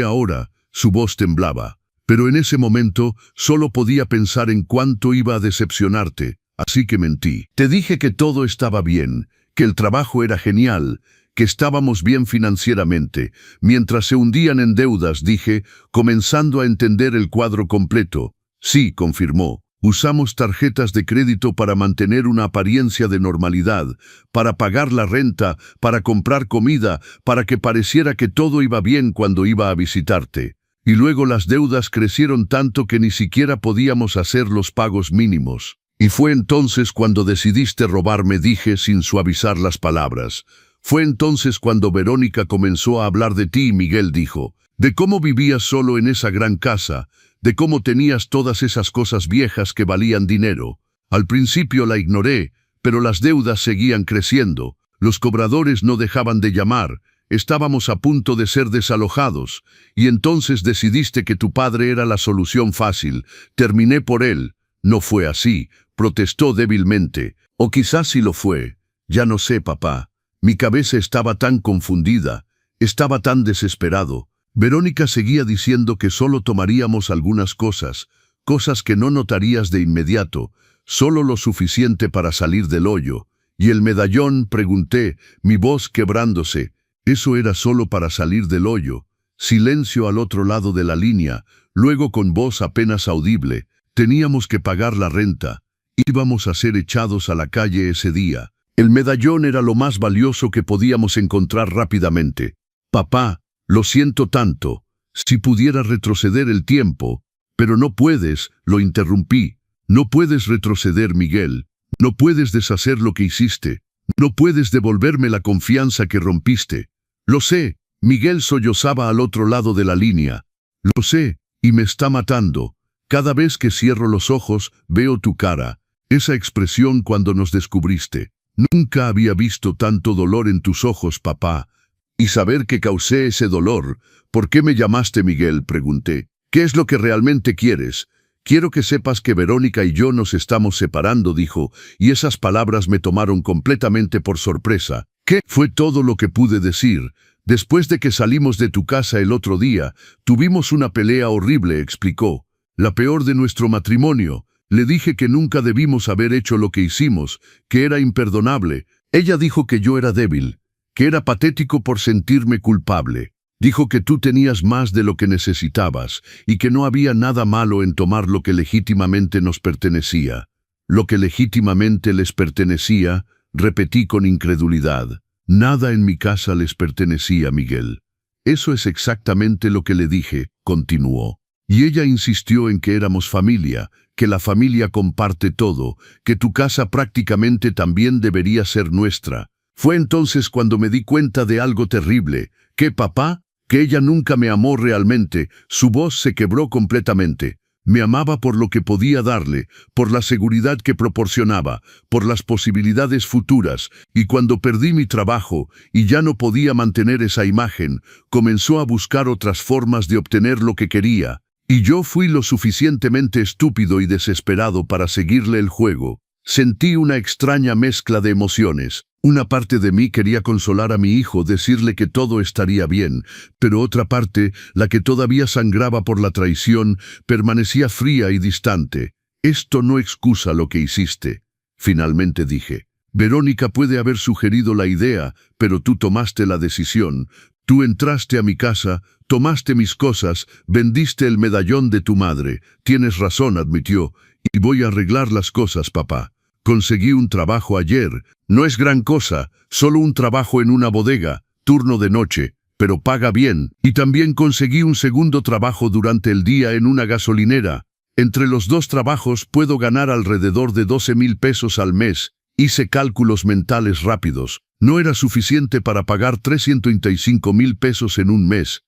ahora», su voz temblaba. «Pero en ese momento solo podía pensar en cuánto iba a decepcionarte, así que mentí. Te dije que todo estaba bien, que el trabajo era genial, que estábamos bien financieramente. Mientras se hundían en deudas, dije, comenzando a entender el cuadro completo». «Sí», confirmó. «Usamos tarjetas de crédito para mantener una apariencia de normalidad, para pagar la renta, para comprar comida, para que pareciera que todo iba bien cuando iba a visitarte. Y luego las deudas crecieron tanto que ni siquiera podíamos hacer los pagos mínimos. Y fue entonces cuando decidiste robarme», dije sin suavizar las palabras. «Fue entonces cuando Verónica comenzó a hablar de ti», Miguel dijo. «De cómo vivías solo en esa gran casa, de cómo tenías todas esas cosas viejas que valían dinero. Al principio la ignoré, pero las deudas seguían creciendo. Los cobradores no dejaban de llamar. Estábamos a punto de ser desalojados, y entonces decidiste que tu padre era la solución fácil. Terminé por él. No fue así, protestó débilmente. O quizás sí lo fue. Ya no sé, papá. Mi cabeza estaba tan confundida, estaba tan desesperado. Verónica seguía diciendo que solo tomaríamos algunas cosas, cosas que no notarías de inmediato, solo lo suficiente para salir del hoyo. ¿Y el medallón?, pregunté, mi voz quebrándose. Eso era solo para salir del hoyo. Silencio al otro lado de la línea, luego con voz apenas audible. Teníamos que pagar la renta. Íbamos a ser echados a la calle ese día. El medallón era lo más valioso que podíamos encontrar rápidamente. Papá, lo siento tanto. Si pudiera retroceder el tiempo. Pero no puedes, lo interrumpí. No puedes retroceder, Miguel. No puedes deshacer lo que hiciste. No puedes devolverme la confianza que rompiste. Lo sé, Miguel sollozaba al otro lado de la línea. Lo sé, y me está matando. Cada vez que cierro los ojos, veo tu cara. Esa expresión cuando nos descubriste. Nunca había visto tanto dolor en tus ojos, papá. Y saber que causé ese dolor. ¿Por qué me llamaste Miguel?, pregunté. ¿Qué es lo que realmente quieres? Quiero que sepas que Verónica y yo nos estamos separando, dijo, y esas palabras me tomaron completamente por sorpresa. ¿Qué? Fue todo lo que pude decir. Después de que salimos de tu casa el otro día, tuvimos una pelea horrible, explicó. La peor de nuestro matrimonio. Le dije que nunca debimos haber hecho lo que hicimos, que era imperdonable. Ella dijo que yo era débil, que era patético por sentirme culpable. Dijo que tú tenías más de lo que necesitabas y que no había nada malo en tomar lo que legítimamente nos pertenecía. Lo que legítimamente les pertenecía, repetí con incredulidad. Nada en mi casa les pertenecía, Miguel. Eso es exactamente lo que le dije, continuó. Y ella insistió en que éramos familia, que la familia comparte todo, que tu casa prácticamente también debería ser nuestra. Fue entonces cuando me di cuenta de algo terrible, que papá, que ella nunca me amó realmente. Su voz se quebró completamente. Me amaba por lo que podía darle, por la seguridad que proporcionaba, por las posibilidades futuras, y cuando perdí mi trabajo y ya no podía mantener esa imagen, comenzó a buscar otras formas de obtener lo que quería. Y yo fui lo suficientemente estúpido y desesperado para seguirle el juego. Sentí una extraña mezcla de emociones. Una parte de mí quería consolar a mi hijo, decirle que todo estaría bien, pero otra parte, la que todavía sangraba por la traición, permanecía fría y distante. Esto no excusa lo que hiciste. Finalmente dije. Verónica puede haber sugerido la idea, pero tú tomaste la decisión. Tú entraste a mi casa, tomaste mis cosas, vendiste el medallón de tu madre. Tienes razón, admitió, y voy a arreglar las cosas, papá. Conseguí un trabajo ayer. No es gran cosa, solo un trabajo en una bodega, turno de noche, pero paga bien. Y también conseguí un segundo trabajo durante el día en una gasolinera. Entre los dos trabajos puedo ganar alrededor de 12,000 pesos al mes. Hice cálculos mentales rápidos. No era suficiente para pagar 335,000 pesos en un mes.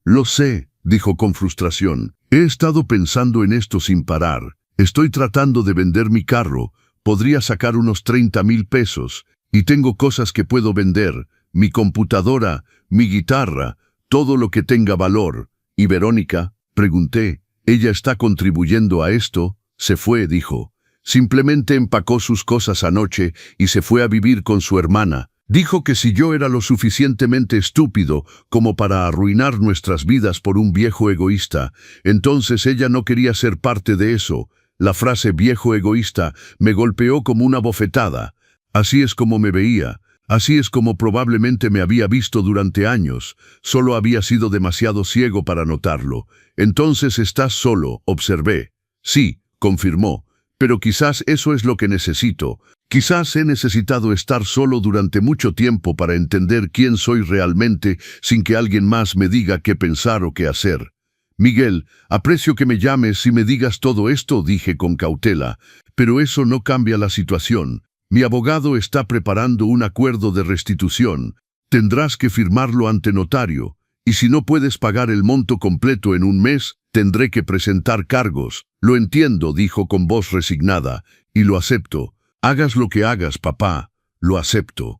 Lo sé, dijo con frustración. He estado pensando en esto sin parar. Estoy tratando de vender mi carro. Podría sacar unos 30,000 pesos. Y tengo cosas que puedo vender. Mi computadora, mi guitarra, todo lo que tenga valor. ¿Y Verónica?, pregunté. ¿Ella está contribuyendo a esto? Se fue, dijo. Simplemente empacó sus cosas anoche y se fue a vivir con su hermana. Dijo que si yo era lo suficientemente estúpido como para arruinar nuestras vidas por un viejo egoísta, entonces ella no quería ser parte de eso. La frase viejo egoísta me golpeó como una bofetada. Así es como me veía. Así es como probablemente me había visto durante años. Solo había sido demasiado ciego para notarlo. Entonces estás solo, observé. Sí, confirmó. Pero quizás eso es lo que necesito. Quizás he necesitado estar solo durante mucho tiempo para entender quién soy realmente sin que alguien más me diga qué pensar o qué hacer. Miguel, aprecio que me llames y me digas todo esto, dije con cautela, pero eso no cambia la situación. Mi abogado está preparando un acuerdo de restitución. Tendrás que firmarlo ante notario, y si no puedes pagar el monto completo en un mes, Tendré que presentar cargos. Lo entiendo, dijo con voz resignada, y lo acepto. Hagas lo que hagas, papá, lo acepto.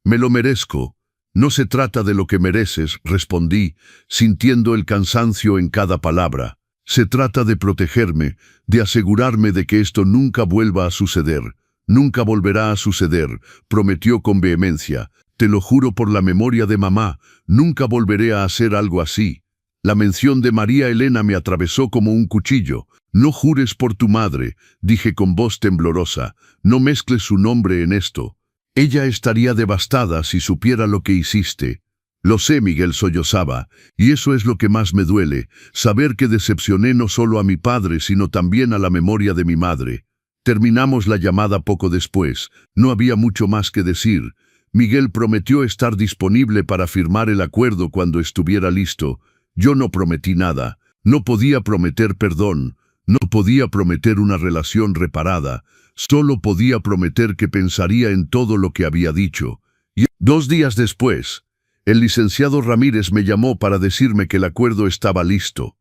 Me lo merezco. No se trata de lo que mereces, respondí, sintiendo el cansancio en cada palabra. Se trata de protegerme, de asegurarme de que esto nunca vuelva a suceder. Nunca volverá a suceder, prometió con vehemencia. Te lo juro por la memoria de mamá, nunca volveré a hacer algo así. La mención de María Elena me atravesó como un cuchillo. No jures por tu madre, dije con voz temblorosa. No mezcles su nombre en esto. Ella estaría devastada si supiera lo que hiciste. Lo sé, Miguel sollozaba, y eso es lo que más me duele, saber que decepcioné no solo a mi padre, sino también a la memoria de mi madre. Terminamos la llamada poco después. No había mucho más que decir. Miguel prometió estar disponible para firmar el acuerdo cuando estuviera listo. Yo no prometí nada. No podía prometer perdón. No podía prometer una relación reparada. Solo podía prometer que pensaría en todo lo que había dicho. Y 2 días después, el licenciado Ramírez me llamó para decirme que el acuerdo estaba listo.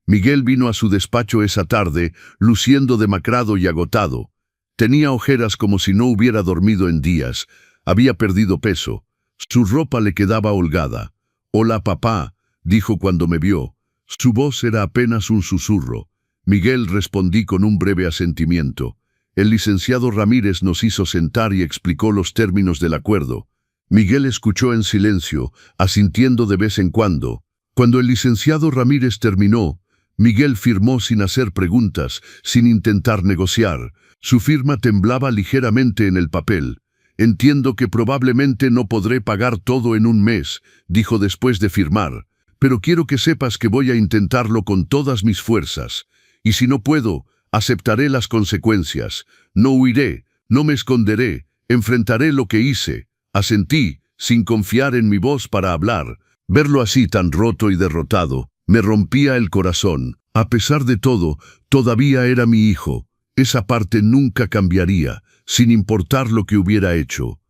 Miguel vino a su despacho esa tarde, luciendo demacrado y agotado. Tenía ojeras como si no hubiera dormido en días. Había perdido peso. Su ropa le quedaba holgada. «Hola, papá», dijo cuando me vio. Su voz era apenas un susurro. Miguel, respondí con un breve asentimiento. El licenciado Ramírez nos hizo sentar y explicó los términos del acuerdo. Miguel escuchó en silencio, asintiendo de vez en cuando. Cuando el licenciado Ramírez terminó, Miguel firmó sin hacer preguntas, sin intentar negociar. Su firma temblaba ligeramente en el papel. «Entiendo que probablemente no podré pagar todo en un mes», dijo después de firmar. «Pero quiero que sepas que voy a intentarlo con todas mis fuerzas. Y si no puedo, aceptaré las consecuencias. No huiré, no me esconderé, enfrentaré lo que hice». Asentí, sin confiar en mi voz para hablar. Verlo así tan roto y derrotado, me rompía el corazón. A pesar de todo, todavía era mi hijo. Esa parte nunca cambiaría, sin importar lo que hubiera hecho.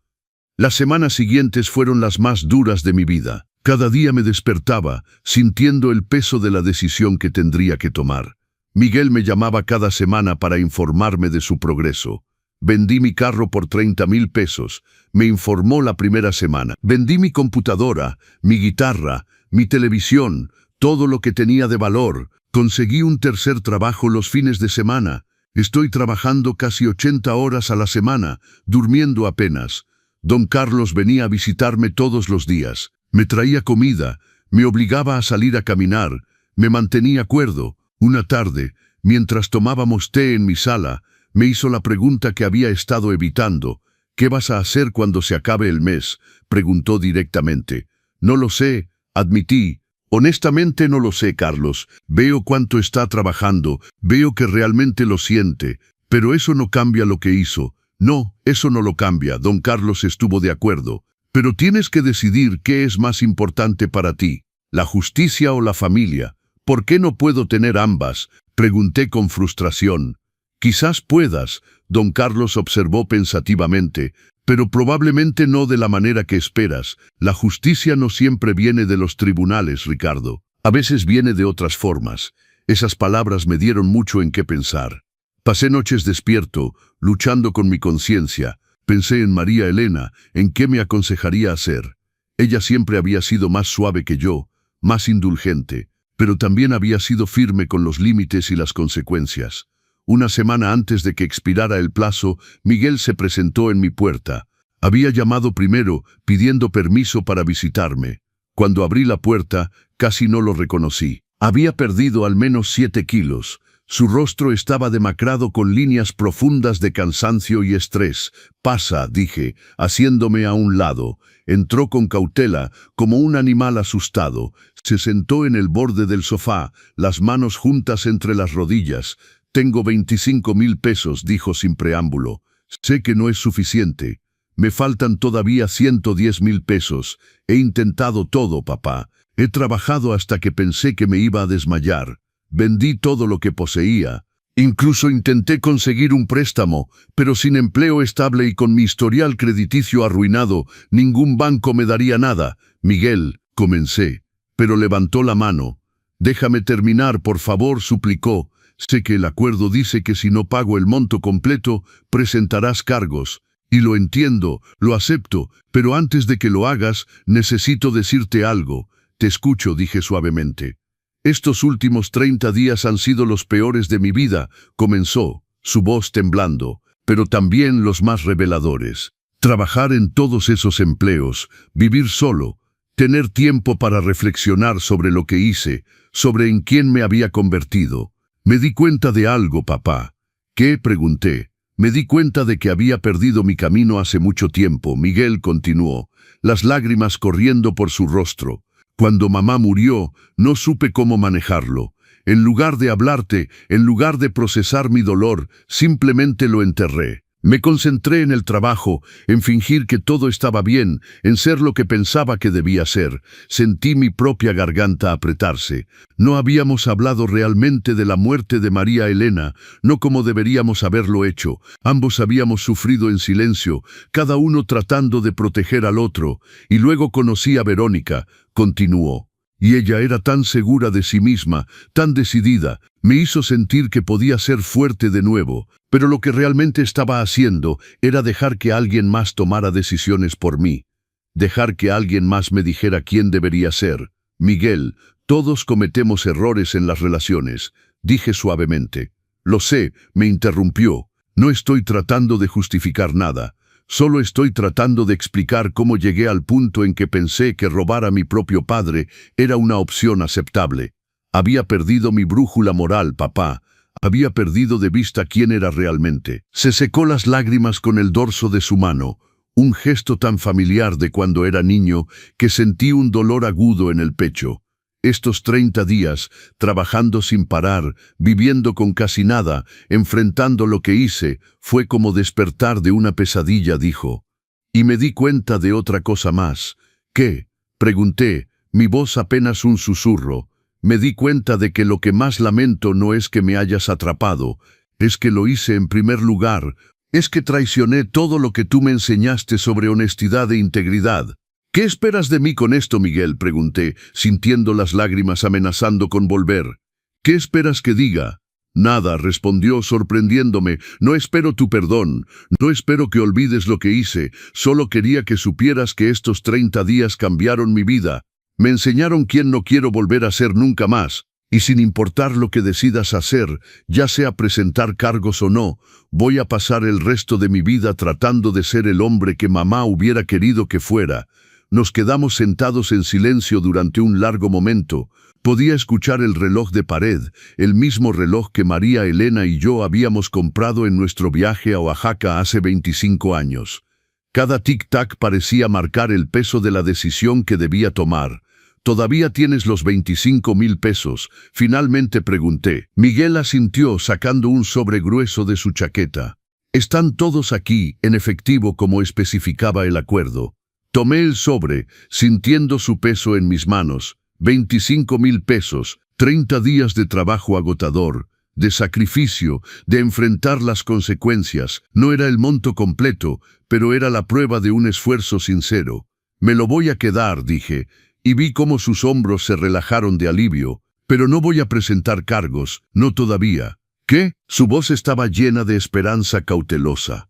Las semanas siguientes fueron las más duras de mi vida. Cada día me despertaba, sintiendo el peso de la decisión que tendría que tomar. Miguel me llamaba cada semana para informarme de su progreso. Vendí mi carro por 30,000 pesos, me informó la primera semana. Vendí mi computadora, mi guitarra, mi televisión, todo lo que tenía de valor. Conseguí un tercer trabajo los fines de semana. Estoy trabajando casi 80 horas a la semana, durmiendo apenas. Don Carlos venía a visitarme todos los días. Me traía comida, me obligaba a salir a caminar, me mantenía cuerdo. Una tarde, mientras tomábamos té en mi sala, me hizo la pregunta que había estado evitando. «¿Qué vas a hacer cuando se acabe el mes?», preguntó directamente. «No lo sé», admití. «Honestamente no lo sé, Carlos. Veo cuánto está trabajando, veo que realmente lo siente, pero eso no cambia lo que hizo». «No, eso no lo cambia», don Carlos estuvo de acuerdo. «Pero tienes que decidir qué es más importante para ti, la justicia o la familia». «¿Por qué no puedo tener ambas?», pregunté con frustración. «Quizás puedas», don Carlos observó pensativamente, «pero probablemente no de la manera que esperas. La justicia no siempre viene de los tribunales, Ricardo. A veces viene de otras formas». Esas palabras me dieron mucho en qué pensar. Pasé noches despierto, luchando con mi conciencia. Pensé en María Elena, en qué me aconsejaría hacer. Ella siempre había sido más suave que yo, más indulgente, pero también había sido firme con los límites y las consecuencias. Una semana antes de que expirara el plazo, Miguel se presentó en mi puerta. Había llamado primero, pidiendo permiso para visitarme. Cuando abrí la puerta, casi no lo reconocí. Había perdido al menos 7 kilos. Su rostro estaba demacrado con líneas profundas de cansancio y estrés. «Pasa», dije, haciéndome a un lado. Entró con cautela, como un animal asustado. Se sentó en el borde del sofá, las manos juntas entre las rodillas. «Tengo 25,000 pesos», dijo sin preámbulo. «Sé que no es suficiente. Me faltan todavía 110,000 pesos. He intentado todo, papá. He trabajado hasta que pensé que me iba a desmayar. Vendí todo lo que poseía. Incluso intenté conseguir un préstamo, pero sin empleo estable y con mi historial crediticio arruinado, ningún banco me daría nada». «Miguel», comencé, pero levantó la mano. Déjame terminar, por favor, suplicó. Sé que el acuerdo dice que si no pago el monto completo, presentarás cargos. Y lo entiendo, lo acepto, pero antes de que lo hagas, necesito decirte algo. Te escucho, dije suavemente. Estos últimos 30 días han sido los peores de mi vida, comenzó, su voz temblando, pero también los más reveladores. Trabajar en todos esos empleos, vivir solo, tener tiempo para reflexionar sobre lo que hice, sobre en quién me había convertido. Me di cuenta de algo, papá. ¿Qué? Pregunté. Me di cuenta de que había perdido mi camino hace mucho tiempo. Miguel continuó, las lágrimas corriendo por su rostro. Cuando mamá murió, no supe cómo manejarlo. En lugar de hablarte, en lugar de procesar mi dolor, simplemente lo enterré. Me concentré en el trabajo, en fingir que todo estaba bien, en ser lo que pensaba que debía ser. Sentí mi propia garganta apretarse. No habíamos hablado realmente de la muerte de María Elena, no como deberíamos haberlo hecho. Ambos habíamos sufrido en silencio, cada uno tratando de proteger al otro. Y luego conocí a Verónica, continuó. Y ella era tan segura de sí misma, tan decidida, me hizo sentir que podía ser fuerte de nuevo, pero lo que realmente estaba haciendo era dejar que alguien más tomara decisiones por mí, dejar que alguien más me dijera quién debería ser. Miguel, todos cometemos errores en las relaciones, dije suavemente. Lo sé, me interrumpió, no estoy tratando de justificar nada. Solo estoy tratando de explicar cómo llegué al punto en que pensé que robar a mi propio padre era una opción aceptable. Había perdido mi brújula moral, papá. Había perdido de vista quién era realmente. Se secó las lágrimas con el dorso de su mano, un gesto tan familiar de cuando era niño que sentí un dolor agudo en el pecho. Estos 30 días, trabajando sin parar, viviendo con casi nada, enfrentando lo que hice, fue como despertar de una pesadilla, dijo. Y me di cuenta de otra cosa más. ¿Qué? Pregunté, mi voz apenas un susurro. Me di cuenta de que lo que más lamento no es que me hayas atrapado, es que lo hice en primer lugar, es que traicioné todo lo que tú me enseñaste sobre honestidad e integridad. ¿Qué esperas de mí con esto, Miguel?, pregunté, sintiendo las lágrimas amenazando con volver. ¿Qué esperas que diga? Nada, respondió sorprendiéndome. No espero tu perdón, no espero que olvides lo que hice, solo quería que supieras que estos 30 días cambiaron mi vida. Me enseñaron quién no quiero volver a ser nunca más, y sin importar lo que decidas hacer, ya sea presentar cargos o no, voy a pasar el resto de mi vida tratando de ser el hombre que mamá hubiera querido que fuera. Nos quedamos sentados en silencio durante un largo momento. Podía escuchar el reloj de pared, el mismo reloj que María Elena y yo habíamos comprado en nuestro viaje a Oaxaca hace 25 años. Cada tic-tac parecía marcar el peso de la decisión que debía tomar. ¿Todavía tienes los 25,000 pesos? Finalmente pregunté. Miguel asintió sacando un sobre grueso de su chaqueta. Están todos aquí, en efectivo como especificaba el acuerdo. Tomé el sobre, sintiendo su peso en mis manos. 25,000 pesos, 30 días de trabajo agotador, de sacrificio, de enfrentar las consecuencias. No era el monto completo, pero era la prueba de un esfuerzo sincero. Me lo voy a quedar, dije, y vi cómo sus hombros se relajaron de alivio. Pero no voy a presentar cargos, no todavía. ¿Qué? Su voz estaba llena de esperanza cautelosa.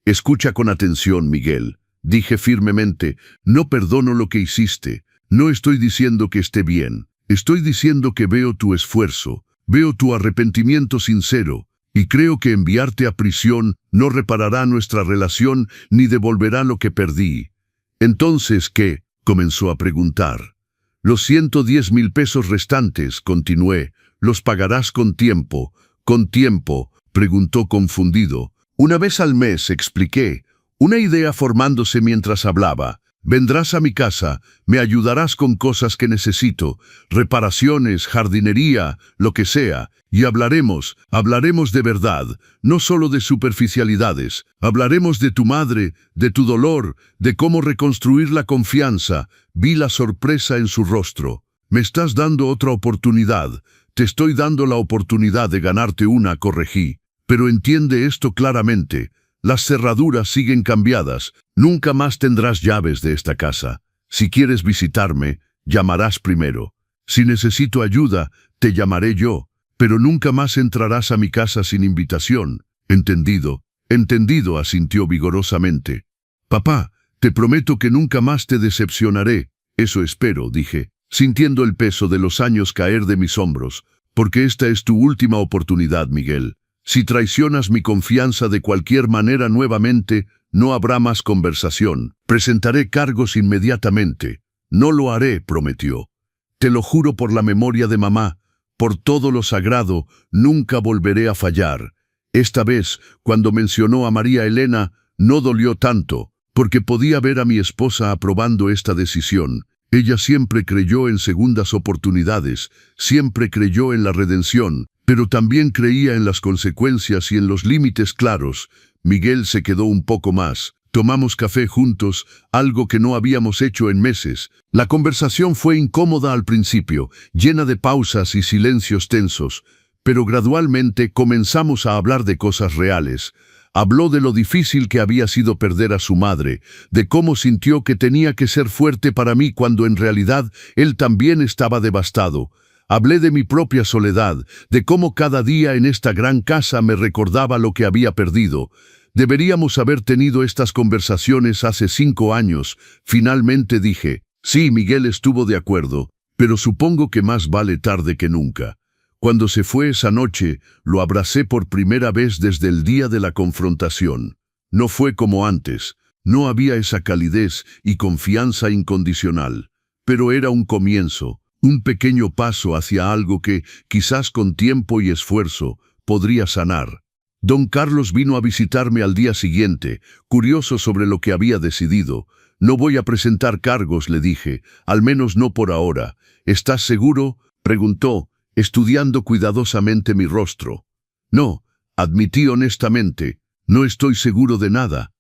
Escucha con atención, Miguel. Dije firmemente, no perdono lo que hiciste. No estoy diciendo que esté bien. Estoy diciendo que veo tu esfuerzo, veo tu arrepentimiento sincero, y creo que enviarte a prisión no reparará nuestra relación ni devolverá lo que perdí. Entonces, ¿qué? Comenzó a preguntar. Los 110,000 pesos restantes, continué, los pagarás con tiempo. ¿Con tiempo?, preguntó confundido. Una vez al mes, expliqué. Una idea formándose mientras hablaba. Vendrás a mi casa, me ayudarás con cosas que necesito, reparaciones, jardinería, lo que sea, y hablaremos de verdad, no solo de superficialidades. Hablaremos de tu madre, de tu dolor, de cómo reconstruir la confianza. Vi la sorpresa en su rostro. Me estás dando otra oportunidad. Te estoy dando la oportunidad de ganarte una, corregí. Pero entiende esto claramente. Las cerraduras siguen cambiadas. Nunca más tendrás llaves de esta casa. Si quieres visitarme, llamarás primero. Si necesito ayuda, te llamaré yo, pero nunca más entrarás a mi casa sin invitación. Entendido, entendido, asintió vigorosamente. Papá, te prometo que nunca más te decepcionaré. Eso espero, dije, sintiendo el peso de los años caer de mis hombros, porque esta es tu última oportunidad, Miguel. Si traicionas mi confianza de cualquier manera nuevamente, no habrá más conversación. Presentaré cargos inmediatamente. No lo haré, prometió. Te lo juro por la memoria de mamá, por todo lo sagrado, nunca volveré a fallar. Esta vez, cuando mencionó a María Elena, no dolió tanto, porque podía ver a mi esposa aprobando esta decisión. Ella siempre creyó en segundas oportunidades, siempre creyó en la redención, pero también creía en las consecuencias y en los límites claros. Miguel se quedó un poco más. Tomamos café juntos, algo que no habíamos hecho en meses. La conversación fue incómoda al principio, llena de pausas y silencios tensos, pero gradualmente comenzamos a hablar de cosas reales. Habló de lo difícil que había sido perder a su madre, de cómo sintió que tenía que ser fuerte para mí cuando en realidad él también estaba devastado. Hablé de mi propia soledad, de cómo cada día en esta gran casa me recordaba lo que había perdido. Deberíamos haber tenido estas conversaciones hace 5 años. Finalmente dije, sí, Miguel estuvo de acuerdo, pero supongo que más vale tarde que nunca. Cuando se fue esa noche, lo abracé por primera vez desde el día de la confrontación. No fue como antes, no había esa calidez y confianza incondicional, pero era un comienzo, un pequeño paso hacia algo que, quizás con tiempo y esfuerzo, podría sanar. Don Carlos vino a visitarme al día siguiente, curioso sobre lo que había decidido. No voy a presentar cargos, le dije, al menos no por ahora. ¿Estás seguro?, preguntó, estudiando cuidadosamente mi rostro. No, admití honestamente, no estoy seguro de nada,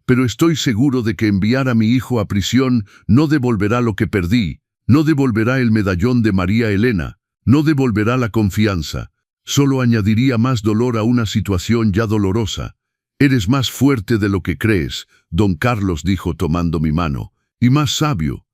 pero estoy seguro de que enviar a mi hijo a prisión no devolverá lo que perdí, no devolverá el medallón de María Elena, no devolverá la confianza. Solo añadiría más dolor a una situación ya dolorosa. Eres más fuerte de lo que crees, don Carlos dijo tomando mi mano, y más sabio.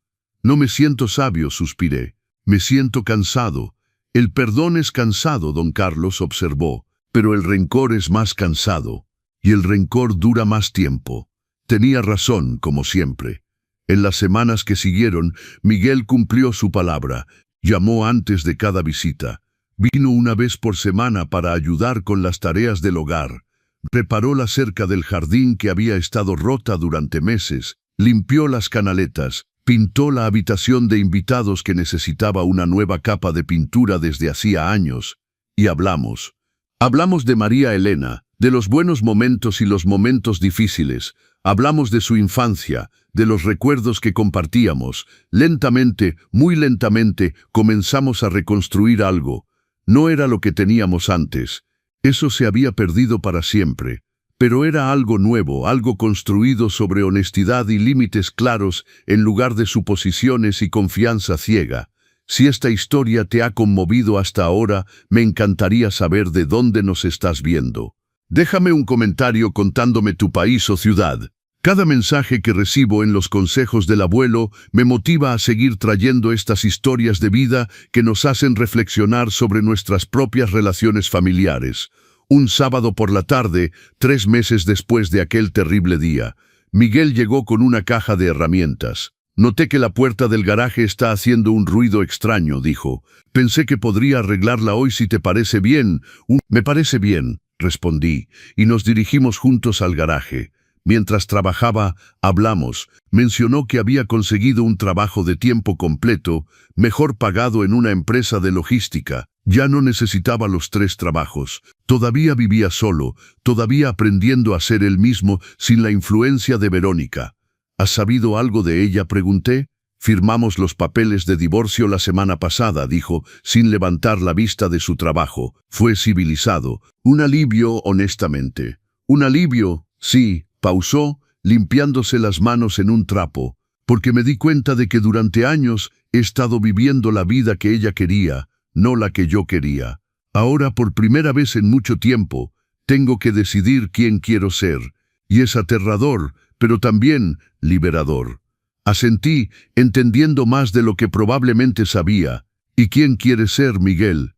No me siento sabio, suspiré. Me siento cansado. El perdón es cansado, don Carlos observó, pero el rencor es más cansado, y el rencor dura más tiempo. Tenía razón, como siempre. En las semanas que siguieron, Miguel cumplió su palabra. Llamó antes de cada visita. Vino una vez por semana para ayudar con las tareas del hogar. Reparó la cerca del jardín que había estado rota durante meses, limpió las canaletas, pintó la habitación de invitados que necesitaba una nueva capa de pintura desde hacía años, y hablamos. Hablamos de María Elena, de los buenos momentos y los momentos difíciles. Hablamos de su infancia, de los recuerdos que compartíamos. Lentamente, muy lentamente, comenzamos a reconstruir algo. No era lo que teníamos antes. Eso se había perdido para siempre. Pero era algo nuevo, algo construido sobre honestidad y límites claros en lugar de suposiciones y confianza ciega. Si esta historia te ha conmovido hasta ahora, me encantaría saber de dónde nos estás viendo. Déjame un comentario contándome tu país o ciudad. Cada mensaje que recibo en los consejos del abuelo me motiva a seguir trayendo estas historias de vida que nos hacen reflexionar sobre nuestras propias relaciones familiares. Un sábado por la tarde, 3 meses después de aquel terrible día, Miguel llegó con una caja de herramientas. Noté que la puerta del garaje está haciendo un ruido extraño, dijo. Pensé que podría arreglarla hoy si te parece bien. Me parece bien, respondí, y nos dirigimos juntos al garaje. Mientras trabajaba, hablamos. Mencionó que había conseguido un trabajo de tiempo completo, mejor pagado en una empresa de logística. Ya no necesitaba los 3 trabajos. Todavía vivía solo, todavía aprendiendo a ser él mismo sin la influencia de Verónica. ¿Has sabido algo de ella?, pregunté. Firmamos los papeles de divorcio la semana pasada, dijo, sin levantar la vista de su trabajo. Fue civilizado. Un alivio, honestamente. Un alivio, sí. Pausó, limpiándose las manos en un trapo, porque me di cuenta de que durante años he estado viviendo la vida que ella quería, no la que yo quería. Ahora, por primera vez en mucho tiempo, tengo que decidir quién quiero ser, y es aterrador, pero también liberador. Asentí, entendiendo más de lo que probablemente sabía, ¿Y quién quieres ser, Miguel?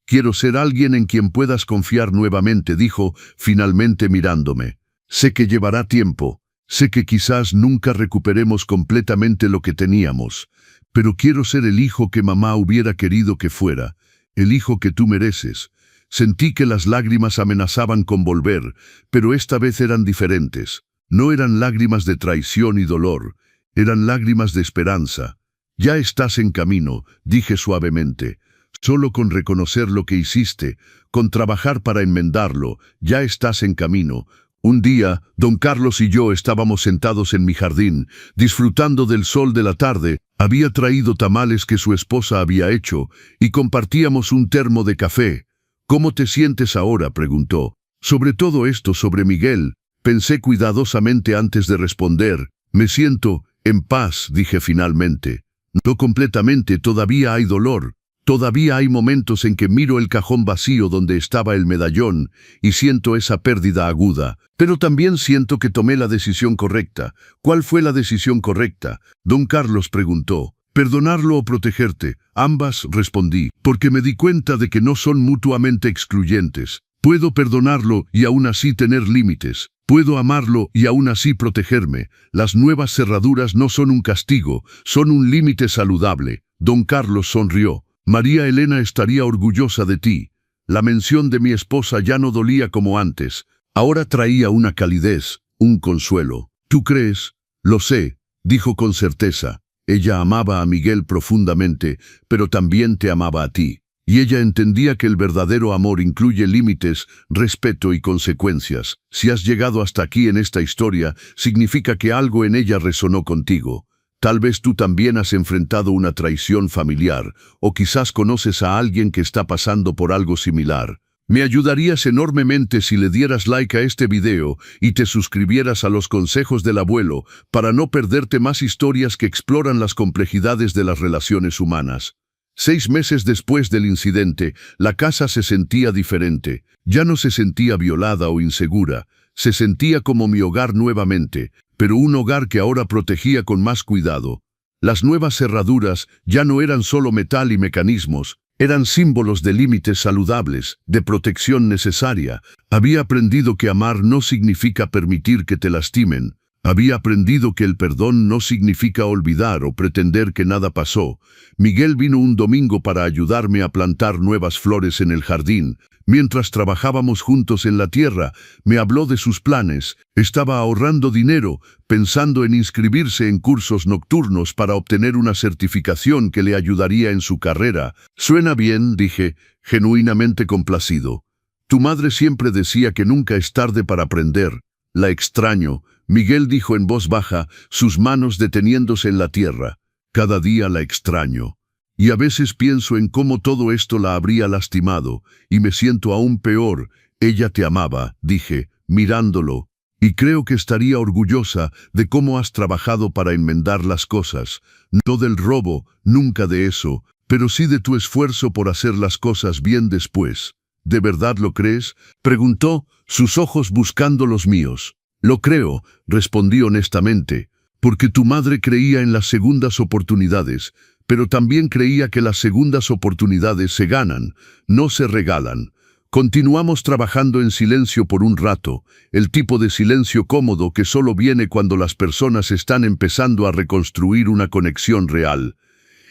Quiero ser alguien en quien puedas confiar nuevamente, dijo, finalmente mirándome. Sé que llevará tiempo, sé que quizás nunca recuperemos completamente lo que teníamos, pero quiero ser el hijo que mamá hubiera querido que fuera, el hijo que tú mereces. Sentí que las lágrimas amenazaban con volver, pero esta vez eran diferentes. No eran lágrimas de traición y dolor, eran lágrimas de esperanza. Ya estás en camino, dije suavemente. Solo con reconocer lo que hiciste, con trabajar para enmendarlo, ya estás en camino. Un día, don Carlos y yo estábamos sentados en mi jardín, disfrutando del sol de la tarde. Había traído tamales que su esposa había hecho, y compartíamos un termo de café. ¿Cómo te sientes ahora?, preguntó. Sobre todo esto, sobre Miguel. Pensé cuidadosamente antes de responder. Me siento en paz, dije finalmente. No completamente, todavía hay dolor. Todavía hay momentos en que miro el cajón vacío donde estaba el medallón y siento esa pérdida aguda. Pero también siento que tomé la decisión correcta. ¿Cuál fue la decisión correcta?, don Carlos preguntó. ¿Perdonarlo o protegerte? Ambas, respondí, porque me di cuenta de que no son mutuamente excluyentes. Puedo perdonarlo y aún así tener límites. Puedo amarlo y aún así protegerme. Las nuevas cerraduras no son un castigo, son un límite saludable. Don Carlos sonrió. María Elena estaría orgullosa de ti. La mención de mi esposa ya no dolía como antes. Ahora traía una calidez, un consuelo. ¿Tú crees? Lo sé, dijo con certeza. Ella amaba a Miguel profundamente, pero también te amaba a ti. Y ella entendía que el verdadero amor incluye límites, respeto y consecuencias. Si has llegado hasta aquí en esta historia, significa que algo en ella resonó contigo. Tal vez tú también has enfrentado una traición familiar, o quizás conoces a alguien que está pasando por algo similar. Me ayudarías enormemente si le dieras like a este video y te suscribieras a los consejos del abuelo para no perderte más historias que exploran las complejidades de las relaciones humanas. 6 meses después del incidente, la casa se sentía diferente. Ya no se sentía violada o insegura. Se sentía como mi hogar nuevamente, pero un hogar que ahora protegía con más cuidado. Las nuevas cerraduras ya no eran solo metal y mecanismos, eran símbolos de límites saludables, de protección necesaria. Había aprendido que amar no significa permitir que te lastimen. Había aprendido que el perdón no significa olvidar o pretender que nada pasó. Miguel vino un domingo para ayudarme a plantar nuevas flores en el jardín. Mientras trabajábamos juntos en la tierra, me habló de sus planes. Estaba ahorrando dinero, pensando en inscribirse en cursos nocturnos para obtener una certificación que le ayudaría en su carrera. Suena bien, dije, genuinamente complacido. Tu madre siempre decía que nunca es tarde para aprender. La extraño, Miguel dijo en voz baja, sus manos deteniéndose en la tierra. Cada día la extraño. Y a veces pienso en cómo todo esto la habría lastimado, y me siento aún peor. Ella te amaba, dije, mirándolo, y creo que estaría orgullosa de cómo has trabajado para enmendar las cosas. No del robo, nunca de eso, pero sí de tu esfuerzo por hacer las cosas bien después. ¿De verdad lo crees?, preguntó, sus ojos buscando los míos. Lo creo, respondí honestamente, porque tu madre creía en las segundas oportunidades, pero también creía que las segundas oportunidades se ganan, no se regalan. Continuamos trabajando en silencio por un rato, el tipo de silencio cómodo que solo viene cuando las personas están empezando a reconstruir una conexión real.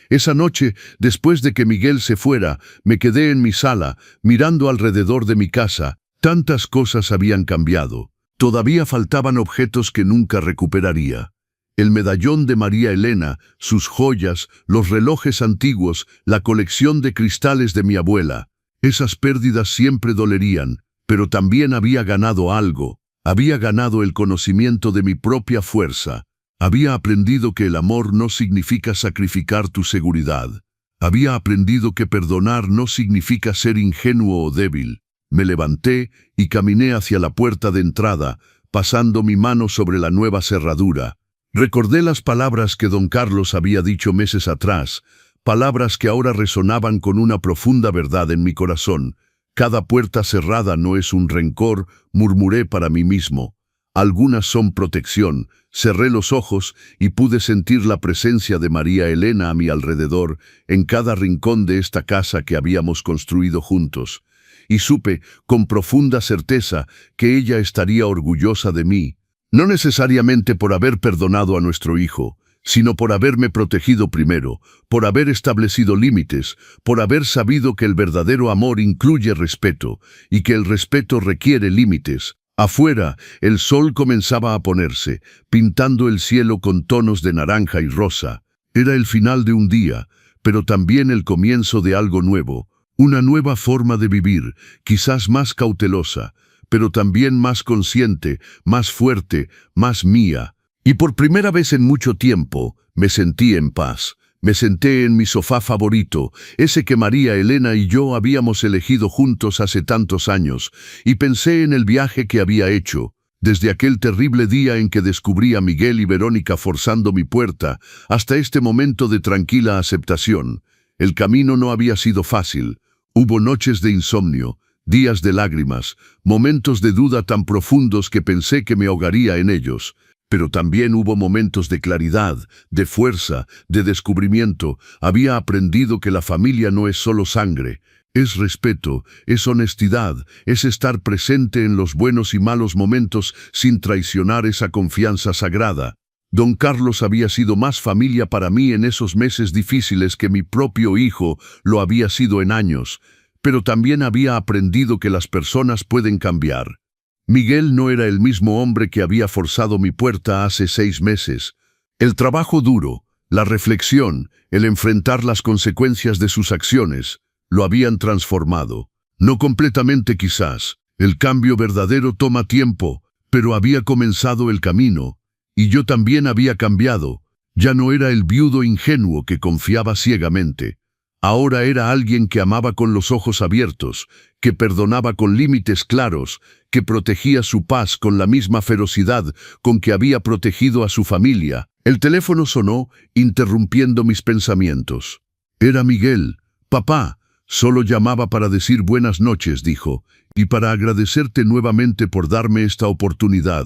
Esa noche, después de que Miguel se fuera, me quedé en mi sala, mirando alrededor de mi casa. Tantas cosas habían cambiado. Todavía faltaban objetos que nunca recuperaría. El medallón de María Elena, sus joyas, los relojes antiguos, la colección de cristales de mi abuela. Esas pérdidas siempre dolerían, pero también había ganado algo. Había ganado el conocimiento de mi propia fuerza. Había aprendido que el amor no significa sacrificar tu seguridad. Había aprendido que perdonar no significa ser ingenuo o débil. Me levanté y caminé hacia la puerta de entrada, pasando mi mano sobre la nueva cerradura. Recordé las palabras que don Carlos había dicho meses atrás, palabras que ahora resonaban con una profunda verdad en mi corazón. Cada puerta cerrada no es un rencor, murmuré para mí mismo. algunas son protección. Cerré los ojos y pude sentir la presencia de María Elena a mi alrededor, en cada rincón de esta casa que habíamos construido juntos. Y supe, con profunda certeza, que ella estaría orgullosa de mí, no necesariamente por haber perdonado a nuestro hijo, sino por haberme protegido primero, por haber establecido límites, por haber sabido que el verdadero amor incluye respeto, y que el respeto requiere límites. Afuera, el sol comenzaba a ponerse, pintando el cielo con tonos de naranja y rosa. Era el final de un día, pero también el comienzo de algo nuevo, una nueva forma de vivir, quizás más cautelosa, pero también más consciente, más fuerte, más mía. Y por primera vez en mucho tiempo, me sentí en paz. Me senté en mi sofá favorito, ese que María Elena y yo habíamos elegido juntos hace tantos años, y pensé en el viaje que había hecho, desde aquel terrible día en que descubrí a Miguel y Verónica forzando mi puerta, hasta este momento de tranquila aceptación. El camino no había sido fácil. Hubo noches de insomnio, días de lágrimas, momentos de duda tan profundos que pensé que me ahogaría en ellos. Pero también hubo momentos de claridad, de fuerza, de descubrimiento. Había aprendido que la familia no es solo sangre, es respeto, es honestidad, es estar presente en los buenos y malos momentos sin traicionar esa confianza sagrada. Don Carlos había sido más familia para mí en esos meses difíciles que mi propio hijo lo había sido en años, pero también había aprendido que las personas pueden cambiar. Miguel no era el mismo hombre que había forzado mi puerta hace 6 meses. El trabajo duro, la reflexión, el enfrentar las consecuencias de sus acciones, lo habían transformado. No completamente quizás, el cambio verdadero toma tiempo, pero había comenzado el camino, y yo también había cambiado. Ya no era el viudo ingenuo que confiaba ciegamente. Ahora era alguien que amaba con los ojos abiertos, que perdonaba con límites claros, que protegía su paz con la misma ferocidad con que había protegido a su familia. El teléfono sonó, interrumpiendo mis pensamientos. Era Miguel. Papá, solo llamaba para decir buenas noches, dijo, y para agradecerte nuevamente por darme esta oportunidad.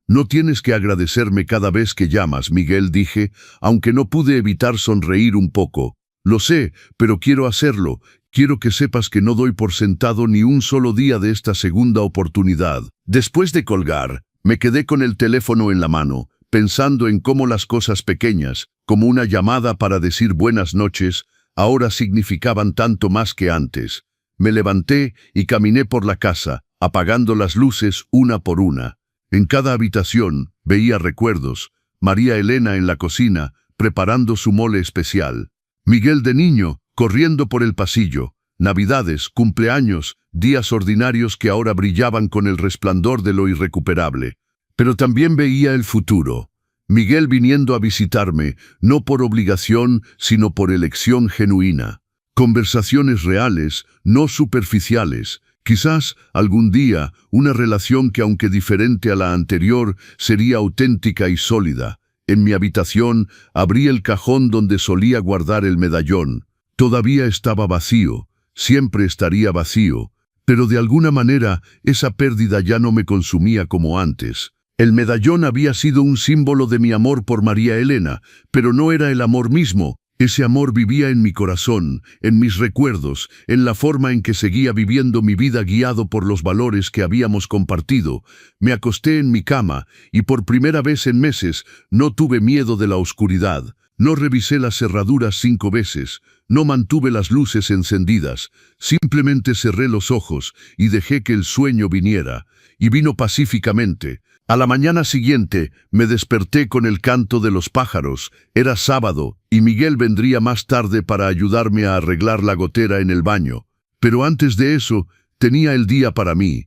No tienes que agradecerme cada vez que llamas, Miguel, dije, aunque no pude evitar sonreír un poco. Lo sé, pero quiero hacerlo. Quiero que sepas que no doy por sentado ni un solo día de esta segunda oportunidad. Después de colgar, me quedé con el teléfono en la mano, pensando en cómo las cosas pequeñas, como una llamada para decir buenas noches, ahora significaban tanto más que antes. Me levanté y caminé por la casa, apagando las luces una por una. En cada habitación veía recuerdos. María Elena en la cocina, preparando su mole especial. Miguel de niño, corriendo por el pasillo. Navidades, cumpleaños, días ordinarios que ahora brillaban con el resplandor de lo irrecuperable. Pero también veía el futuro. Miguel viniendo a visitarme, no por obligación, sino por elección genuina. Conversaciones reales, no superficiales. Quizás, algún día, una relación que, aunque diferente a la anterior, sería auténtica y sólida. En mi habitación, abrí el cajón donde solía guardar el medallón. Todavía estaba vacío, siempre estaría vacío, pero de alguna manera esa pérdida ya no me consumía como antes. El medallón había sido un símbolo de mi amor por María Elena, pero no era el amor mismo. Ese amor vivía en mi corazón, en mis recuerdos, en la forma en que seguía viviendo mi vida guiado por los valores que habíamos compartido. Me acosté en mi cama y por primera vez en meses no tuve miedo de la oscuridad. No revisé las cerraduras 5 veces, no mantuve las luces encendidas. Simplemente cerré los ojos y dejé que el sueño viniera. Y vino pacíficamente. A la mañana siguiente me desperté con el canto de los pájaros. Era sábado y Miguel vendría más tarde para ayudarme a arreglar la gotera en el baño. Pero antes de eso, tenía el día para mí.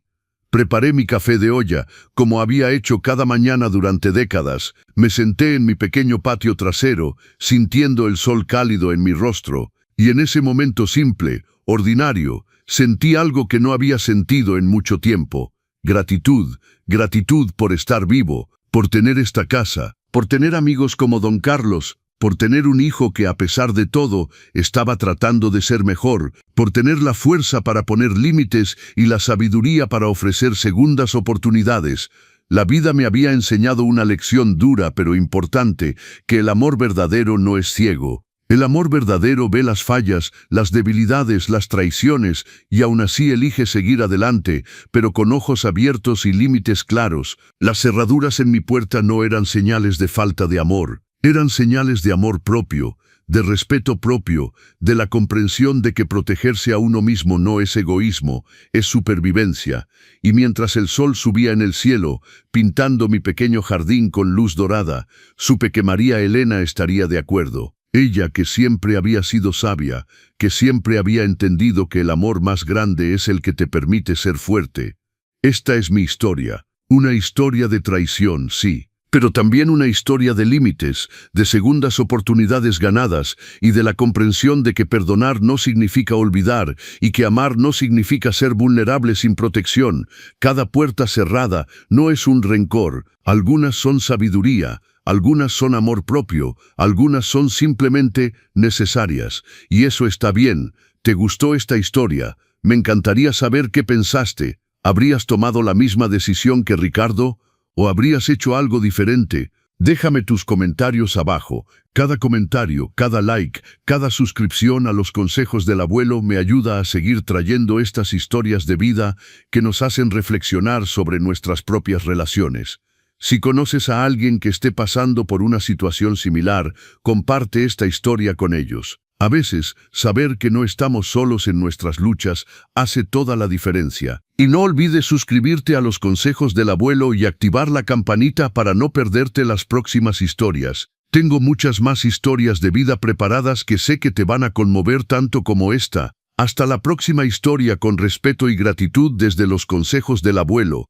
Preparé mi café de olla, como había hecho cada mañana durante décadas. Me senté en mi pequeño patio trasero, sintiendo el sol cálido en mi rostro. Y en ese momento simple, ordinario, sentí algo que no había sentido en mucho tiempo. Gratitud, gratitud por estar vivo, por tener esta casa, por tener amigos como Don Carlos, por tener un hijo que a pesar de todo estaba tratando de ser mejor, por tener la fuerza para poner límites y la sabiduría para ofrecer segundas oportunidades. La vida me había enseñado una lección dura pero importante, que el amor verdadero no es ciego. El amor verdadero ve las fallas, las debilidades, las traiciones, y aún así elige seguir adelante, pero con ojos abiertos y límites claros. Las cerraduras en mi puerta no eran señales de falta de amor, eran señales de amor propio, de respeto propio, de la comprensión de que protegerse a uno mismo no es egoísmo, es supervivencia. Y mientras el sol subía en el cielo, pintando mi pequeño jardín con luz dorada, supe que María Elena estaría de acuerdo. Ella, que siempre había sido sabia, que siempre había entendido que el amor más grande es el que te permite ser fuerte. Esta es mi historia, una historia de traición, sí, pero también una historia de límites, de segundas oportunidades ganadas y de la comprensión de que perdonar no significa olvidar y que amar no significa ser vulnerable sin protección. Cada puerta cerrada no es un rencor, algunas son sabiduría, algunas son amor propio, algunas son simplemente necesarias. Y eso está bien. ¿Te gustó esta historia? Me encantaría saber qué pensaste. ¿Habrías tomado la misma decisión que Ricardo? ¿O habrías hecho algo diferente? Déjame tus comentarios abajo. Cada comentario, cada like, cada suscripción a los consejos del abuelo me ayuda a seguir trayendo estas historias de vida que nos hacen reflexionar sobre nuestras propias relaciones. Si conoces a alguien que esté pasando por una situación similar, comparte esta historia con ellos. A veces, saber que no estamos solos en nuestras luchas hace toda la diferencia. Y no olvides suscribirte a los consejos del abuelo y activar la campanita para no perderte las próximas historias. Tengo muchas más historias de vida preparadas que sé que te van a conmover tanto como esta. Hasta la próxima historia, con respeto y gratitud desde los consejos del abuelo.